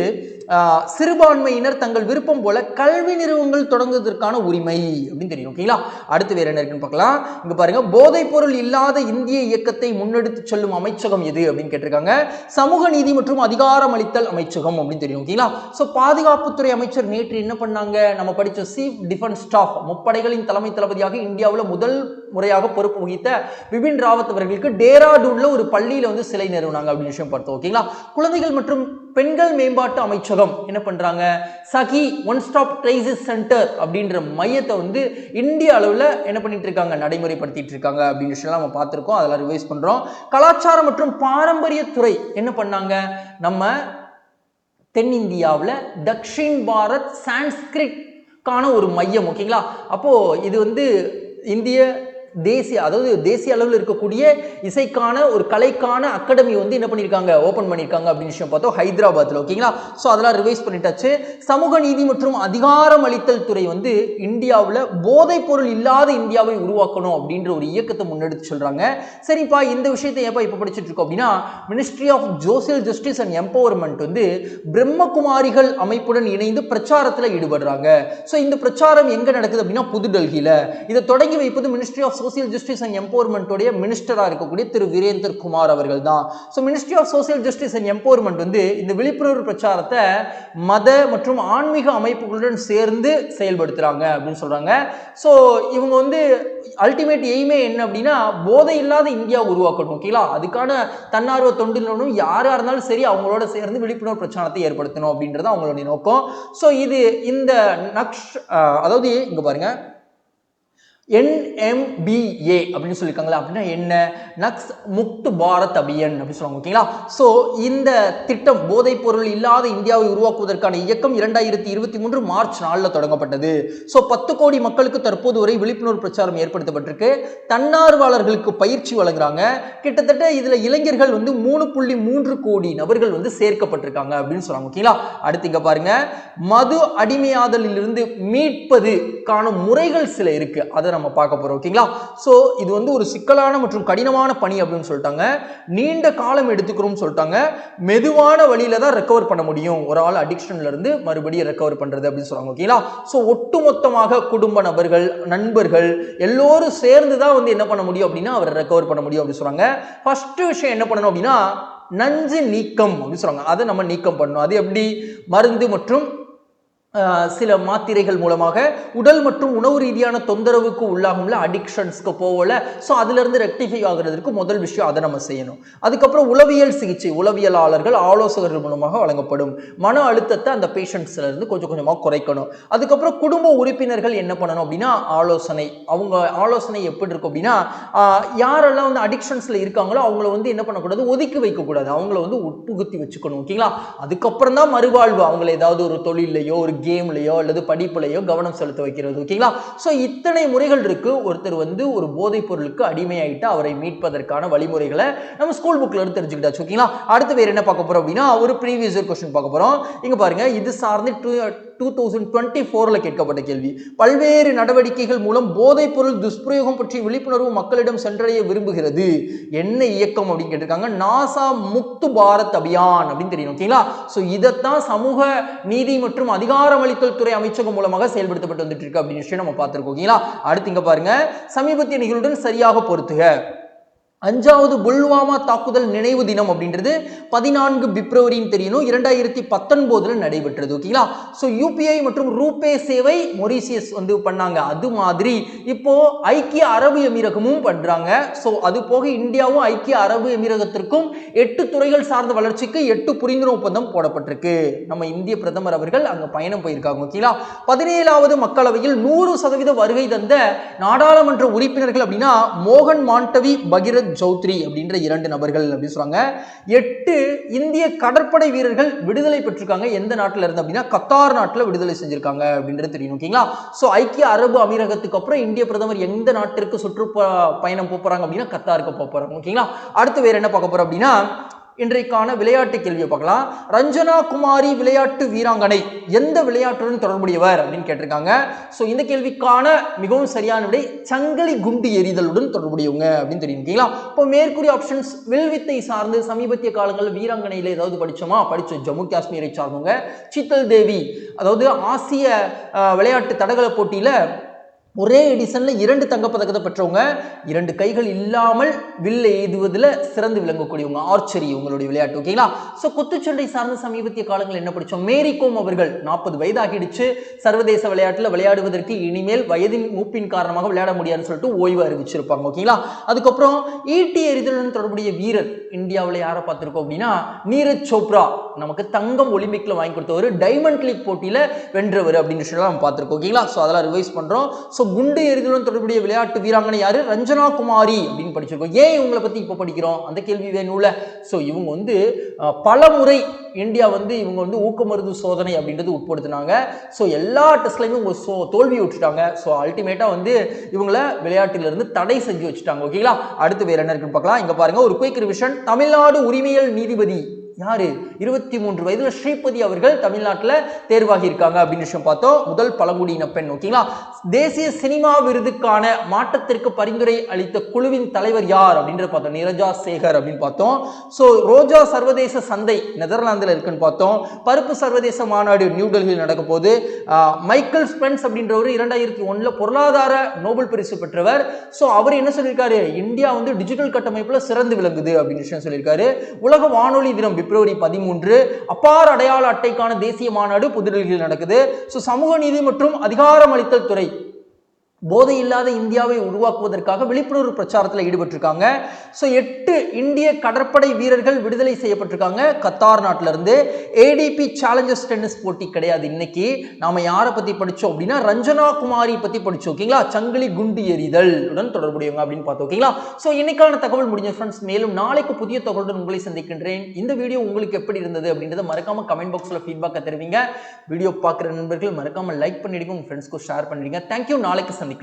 சிறுபான்மையினர் தங்கள் விருப்பம் போல கல்வி நிறுவனங்கள் தொடங்குவதற்கான உரிமை அப்படின்னு தெரியும். ஓகேங்களா? அடுத்து வேற என்ன இருக்குன்னு பார்க்கலாம். இங்க பாருங்க, போதைப் பொருள் இல்லாத இந்திய இயக்கத்தை முன்னெடுத்து செல்லும் அமைச்சகம் எது அப்படின்னு கேட்டிருக்காங்க. சமூக நீதி மற்றும் அதிகாரம் அளித்தல் அமைச்சகம் அப்படின்னு தெரியும். ஓகேங்களா? ஸோ பாதுகாப்புத்துறை அமைச்சர் நேற்று என்ன பண்ணாங்க, நம்ம படிச்ச சீஃப் டிஃபென்ஸ் ஸ்டாஃப், முப்படைகளின் தலைமை தளபதியாக இந்தியாவில் முதல் முறையாக பொறுப்பு வகித்த பிபின் ராவத் அவர்களுக்கு டேராடூன்ல ஒரு பள்ளியில வந்து சிலை நிறுவனாங்க அப்படின்னு விஷயம் பார்த்தோம். ஓகேங்களா? குழந்தைகள் மற்றும் பெண்கள் மேம்பாட்டு அமைச்சகம் என்ன பண்றாங்க, சகி ஒன் ஸ்டாப் கிரைசிஸ் சென்டர் அப்படின்ற மையத்தை வந்து இந்திய அளவில் என்ன பண்ணிட்டு இருக்காங்க, நடைமுறைப்படுத்திட்டு இருக்காங்க அப்படின்னு விஷயம் நம்ம பார்த்துருக்கோம். அதெல்லாம் ரிவைஸ் பண்றோம். கலாச்சாரம் மற்றும் பாரம்பரியத்துறை என்ன பண்ணாங்க, நம்ம தென்னிந்தியாவில் தக்ஷின் பாரத் சான்ஸ்கிரிட் கான ஒரு மையம். ஓகேங்களா? அப்போ இது வந்து இந்திய தேசிய, அதாவது தேசிய அளவில் இருக்கக்கூடிய இசைக்கான ஒரு கலைக்கான அகாடமி வந்து என்ன பண்ணியிருக்காங்க, ஓப்பன் பண்ணியிருக்காங்க அப்படின்னு விஷயம் பார்த்தோம் ஹைதராபாத்தில். ஓகேங்களா? ஸோ அதெல்லாம் ரிவைஸ் பண்ணிட்டாச்சு. சமூக நீதி மற்றும் அதிகாரம் அளித்தல் துறை வந்து இந்தியாவில் போதைப் பொருள் இல்லாத இந்தியாவை உருவாக்கணும் அப்படின்ற ஒரு இயக்கத்தை முன்னெடுத்து சொல்றாங்க. சரிப்பா, இந்த விஷயத்தை எப்போ இப்போ படிச்சுட்டு இருக்கோம் அப்படின்னா, ministry of social justice and empowerment வந்து பிரம்மகுமாரிகள் அமைப்புடன் இணைந்து பிரச்சாரத்தில் ஈடுபடுறாங்க. ஸோ இந்த பிரச்சாரம் எங்க நடக்குது அப்படின்னா, புதுடெல்லியில. இதை தொடங்கி வைப்பது ministry of social justice and empowerment உடைய மினிஸ்டரா இருக்கக்கூடிய திரு வீரேந்தர் குமார் அவர்கள் தான். So ministry of social justice and empowerment வந்து இந்த விழிப்புணர்வு பிரச்சாரத்தை மத மற்றும் ஆன்மீக அமைப்புகளுடன் சேர்ந்து செயல்படுத்துறாங்க அப்படின்னு சொல்றாங்க. ஸோ இவங்க வந்து அல்டிமேட் எய்மே என்ன அப்படின்னா, போதை இல்லாத இந்தியா உருவாக்கணும். ஓகேங்களா? அதுக்கான தன்னார்வ தொண்டு நிறுவனம் யாரா இருந்தாலும் சரி அவங்களோட சேர்ந்து விழிப்புணர்வு பிரச்சாரத்தை ஏற்படுத்தணும் அப்படின்றது அவங்களுடைய நோக்கம். ஸோ இது இந்த அதாவது இங்க பாருங்க, NMBA அப்படின்னு சொல்லியிருக்காங்களா, அப்படின்னா என்ன, நக்ஸ் முக்த் பாரத் அபியான் அப்படின்னு சொல்லுவாங்க. ஓகேங்களா? ஸோ இந்த திட்டம் போதைப் பொருள் இல்லாத இந்தியாவை உருவாக்குவதற்கான இயக்கம் 2023 மார்ச் 4 தொடங்கப்பட்டது. ஸோ 10 கோடி மக்களுக்கு தற்போது வரை விழிப்புணர்வு பிரச்சாரம் ஏற்படுத்தப்பட்டிருக்கு. தன்னார்வலர்களுக்கு பயிற்சி வழங்குறாங்க. கிட்டத்தட்ட இதுல இளைஞர்கள் வந்து 3.3 கோடி நபர்கள் வந்து சேர்க்கப்பட்டிருக்காங்க அப்படின்னு சொல்றாங்க. ஓகேங்களா? அடுத்து இங்க பாருங்க, மது அடிமையாதலில் இருந்து மீட்பதுக்கான முறைகள் சில இருக்கு, அதை நம்ம பார்க்க போறோம். ஓகேங்களா? சோ இது வந்து ஒரு சிக்கலான மற்றும் கடினமான பணி அப்படின்னு சொல்லிட்டாங்க. நீண்ட காலம் எடுத்துக்கிறோம்னு சொல்லிட்டாங்க. மெதுவான வழியில தான் ரெக்கவர் பண்ண முடியும் ஒரு ஆள் அடிக்ஷன்ல இருந்து மறுபடியும் ரெக்கவர் பண்றது அப்படின்னு சொல்றாங்க. ஓகேங்களா? சோ ஒட்டுமொத்தமாக குடும்ப நபர்கள், நண்பர்கள் எல்லோரும் சேர்ந்து தான் வந்து என்ன பண்ண முடியும் அப்படின்னா அவரை ரெக்கவர் பண்ண முடியும் அப்படின்னு சொல்றாங்க. ஃபர்ஸ்ட் விஷயம் என்ன பண்ணணும் அப்படின்னா, நஞ்சு நீக்கம் அப்படின்னு சொல்றாங்க. அதை நம்ம நீக்கம் பண்ணணும். அது எப்படி, மருந்து மற்றும் சில மாத்திரைகள் மூலமாக உடல் மற்றும் உணவு ரீதியான தொந்தரவுக்கு உள்ளாகும்ல, அடிக்ஷன்ஸ்க்கு போகல. ஸோ அதுல இருந்து ரெக்டிஃபை ஆகிறதுக்கு முதல் விஷயம் அதை நம்ம செய்யணும். அதுக்கப்புறம் உளவியல் சிகிச்சை, உளவியலாளர்கள் ஆலோசகர்கள் மூலமாக வழங்கப்படும். மன அழுத்தத்தை அந்த பேஷண்ட்ஸ்ல இருந்து கொஞ்சம் கொஞ்சமாக குறைக்கணும். அதுக்கப்புறம் குடும்ப உறுப்பினர்கள் என்ன பண்ணணும் அப்படின்னா, ஆலோசனை. அவங்க ஆலோசனை எப்படி இருக்கும் அப்படின்னா, யாரெல்லாம் வந்து அடிக்ஷன்ஸ்ல இருக்காங்களோ அவங்கள வந்து என்ன பண்ணக்கூடாது, ஒதுக்கி வைக்கக்கூடாது, அவங்கள வந்து உட்புகுத்தி வச்சுக்கணும். ஓகேங்களா? அதுக்கப்புறம் தான் மறுவாழ்வு, அவங்களை ஏதாவது ஒரு தொழிலையோ ஒரு கேம்லையோ அல்லது படிப்புலையோ கவனம் செலுத்த வைக்கிறது. ஓகேங்களா? சோ இத்தனை முறைகள் இருக்கு. ஒருத்தர் வந்து ஒரு போதைப் பொருளுக்கு அடிமையாயிட்டு அவரை மீட்பதற்கான வழிமுறைகளை நம்ம ஸ்கூல் புக்ல இருந்து தெரிஞ்சுக்கிட்டாச்சு. ஓகேங்களா? அடுத்து வேற என்ன பார்க்க போறோம் அப்படின்னா, ஒரு ப்ரீவியஸ் இயர் क्वेश्चन பார்க்க போறோம். இங்க பாருங்க, இது சார்ந்து 2024 கேட்கப்பட்ட கேள்வி. பல்வேறு நடவடிக்கைகள் மூலம் போதைப் பொருள் துஷ்பிரயோகம் பற்றி விழிப்புணர்வு மக்களிடம் சென்றடைய விரும்புகிறது. என்ன இயக்கம் அப்படின்னு கேட்டிருக்காங்க. நாசா முக்த் பாரத் அபியான் அப்படின்னு தெரியும். ஓகேங்களா? சோ இதத்தான் சமூக நீதி மற்றும் அதிகாரம் அளித்தல் துறை அமைச்சகம் மூலமாக செயல்படுத்தப்பட்டு வந்துட்டு இருக்கு அப்படின்னு நம்ம பார்த்திருக்கோம். ஓகேங்களா? அடுத்து இங்க பாருங்க, சமீபத்திய நிகழ்வுடன் சரியாக பொருத்துக. அஞ்சாவது புல்வாமா தாக்குதல் நினைவு தினம் அப்படின்றது 14 பிப்ரவரின்னு தெரியணும், 2019 நடைபெற்றது. ஓகேங்களா? ஸோ யூபிஐ மற்றும் ரூபே சேவை மொரீசியஸ் வந்து பண்ணாங்க. அது மாதிரி இப்போ ஐக்கிய அரபு எமிரகமும் பண்றாங்க. ஸோ அது போக இந்தியாவும் ஐக்கிய அரபு எமிரகத்திற்கும் 8 துறைகள் சார்ந்த வளர்ச்சிக்கு 8 புரிந்துணர்வு ஒப்பந்தம் போடப்பட்டிருக்கு. நம்ம இந்திய பிரதமர் அவர்கள் அங்க பயணம் போயிருக்காங்க. ஓகேங்களா? 17வது மக்களவையில் 100% வருகை தந்த நாடாளுமன்ற உறுப்பினர்கள் அப்படின்னா மோகன் மாண்டவி, பகிரத் சௌத்ரி அப்படின்ற 2 நபர்கள் அப்படின்னு சொல்றாங்க. 8 இந்திய கடற்படை வீரர்கள் விடுதலை பெற்றிருக்காங்க. எந்த நாட்டில இருந்து அப்படின்னா கத்தார் நாட்டில் விடுதலை செஞ்சிருக்காங்க அப்படின்றது தெரியும். ஓகேங்களா? சோ ஐக்கிய அரபு அமீரகத்துக்கு அப்புறம் இந்திய பிரதமர் எந்த நாட்டிற்கு சுற்றுப்பயணம் போறாங்க அப்படின்னா கத்தாருக்கு போறாங்க. ஓகேங்களா? அடுத்து வேற என்ன பார்க்க போறோம் அப்படின்னா இன்றைக்கான விளையாட்டு கேள்வியை பார்க்கலாம். ரஞ்சனா குமாரி விளையாட்டு வீராங்கனை எந்த விளையாட்டுடன் தொடர்புடையவர் அப்படின்னு கேட்டிருக்காங்க. ஸோ இந்த கேள்விக்கான மிகவும் சரியான விடை சங்கிலி குண்டு எறிதலுடன் தொடர்புடையவங்க அப்படின்னு தெரியும். ஓகேங்களா? இப்போ மேற்கூறிய ஆப்ஷன்ஸ் வில்வித்தை சார்ந்து சமீபத்திய காலங்களில் வீராங்கனையில் ஏதாவது படிச்சோம். ஜம்மு காஷ்மீரை சார்ந்தவங்க சீத்தல் தேவி, அதாவது ஆசிய விளையாட்டு தடகள போட்டியில ஒரே எடிசன்ல 2 தங்கப்பதக்கத்தை பெற்றவங்க, 2 கைகள் இல்லாமல் வில் எய்துவதில் சிறந்து விளங்கக்கூடியவங்க, ஆர்ச்சரி உங்களுடைய விளையாட்டு. ஓகேங்களா? ஸோ குத்துச்சண்டை சார்ந்த சமீபத்திய காலங்கள் என்ன படித்தோம்? மேரி கோம் அவர்கள் 40 வயது ஆகிடுச்சு, சர்வதேச விளையாட்டில் விளையாடுவதற்கு இனிமேல் வயதின் மூப்பின் காரணமாக விளையாட முடியாதுன்னு சொல்லிட்டு ஓய்வு அறிவிச்சிருப்பாங்க. ஓகேங்களா? அதுக்கப்புறம் ஈட்டி எறிதலுடன் தொடர்புடைய வீரர் இந்தியாவில் யாரை பார்த்திருக்கோம் அப்படின்னா நீரஜ் சோப்ரா, நமக்கு தங்கம் ஒலிம்பிக்ல வாங்கி கொடுத்தவர், டைமண்ட் லீக் போட்டியில வென்றவர் அப்படின்னு சொல்லி நம்ம பார்த்திருக்கோம். ஓகேங்களா? ஸோ அதெல்லாம் ரிவைஸ் பண்றோம். ஸோ குண்டு எறிதலுடன் தொடர்புடைய விளையாட்டு வீராங்கனை யாரு? ரஞ்சனா குமாரி அப்படின்னு படிச்சிருக்கோம். ஏன் இவங்களை பத்தி இப்ப படிக்கிறோம்? அந்த கேள்வி வேணும்ல. ஸோ இவங்க வந்து பல முறை இந்தியா வந்து இவங்க வந்து ஊக்கமருந்து சோதனை அப்படின்றது உட்படுத்தினாங்க. ஸோ எல்லா டெஸ்ட்லையுமே உங்க தோல்வி விட்டுட்டாங்க. ஸோ அல்டிமேட்டா வந்து இவங்களை விளையாட்டில இருந்து தடை செஞ்சு வச்சுட்டாங்க. ஓகேங்களா? அடுத்து வேற என்ன இருக்குன்னு பார்க்கலாம். இங்க பாருங்க ஒரு குயிக் ரிவிஷன். தமிழ்நாடு உரிமையியல் நீதிபதி யாரு? 23 வயதுல ஸ்ரீபதி அவர்கள் தமிழ்நாட்டில் தேர்வாகி இருக்காங்க அப்படின்னு விஷயம் பார்த்தோம். முதல் பழங்குடியின பெண். ஓகேங்களா? தேசிய சினிமா விருதுக்கான மாற்றத்திற்கு பரிந்துரை அளித்த குழுவின் தலைவர் யார் அப்படின்றத பார்த்தோம். நிரஜா சேகர் அப்படின்னு பார்த்தோம். ஸோ ரோஜா சர்வதேச சந்தை நெதர்லாந்தில் இருக்குன்னு பார்த்தோம். பருப்பு சர்வதேச மாநாடு நியூ டெல்லியில் நடக்க போது. மைக்கேல் ஸ்பென்ஸ் அப்படின்றவர் 2001 பொருளாதார நோபல் பரிசு பெற்றவர். ஸோ அவர் என்ன சொல்லியிருக்காரு? இந்தியா வந்து டிஜிட்டல் கட்டமைப்புல சிறந்து விளங்குது அப்படின்னு விஷயம் சொல்லியிருக்காரு. உலக வானொலி தினம் பிப்ரவரி 13. அப்பார் அடையாள அட்டைக்கான தேசிய மாநாடு புதுடெல்லியில் நடக்குது. சமூக நீதி மற்றும் அதிகாரம் அளித்தல் துறை போதை இல்லாத இந்தியாவை உருவாக்குவதற்காக விழிப்புணர்வு பிரச்சாரத்தில் ஈடுபட்டிருக்காங்க. ஸோ 8 இந்திய கடற்படை வீரர்கள் விடுதலை செய்யப்பட்டிருக்காங்க கத்தார் நாட்டில இருந்து. ஏடிபி சேலஞ்சர்ஸ் டென்னிஸ் போட்டி கிடையாது இன்னைக்கு. நாம யாரை பத்தி படிச்சோம் அப்படின்னா ரஞ்சனா குமாரி பத்தி படிச்சோம். ஓகேங்களா? சங்கிலி குண்டு எறிதல் உடன் தொடர்புடையவங்க அப்படின்னு பார்த்தோம். ஓகேங்களா? ஸோ இன்னைக்கான தகவல் முடிஞ்ச ஃப்ரெண்ட்ஸ். மேலும் நாளைக்கு புதிய தகவலுடன் உங்களை சந்திக்கின்றேன். இந்த வீடியோ உங்களுக்கு எப்படி இருந்தது அப்படின்றத மறக்காம கமெண்ட் பாக்ஸ்ல ஃபீட்பேக்கை தெரிவிங்க. வீடியோ பார்க்குற நண்பர்கள் மறக்காம லைக் பண்ணிடுங்க, உங்க ஃப்ரெண்ட்ஸ்க்கு ஷேர் பண்ணிடுங்க. தேங்க்யூ. நாளைக்கு சந்திக்கலாம்.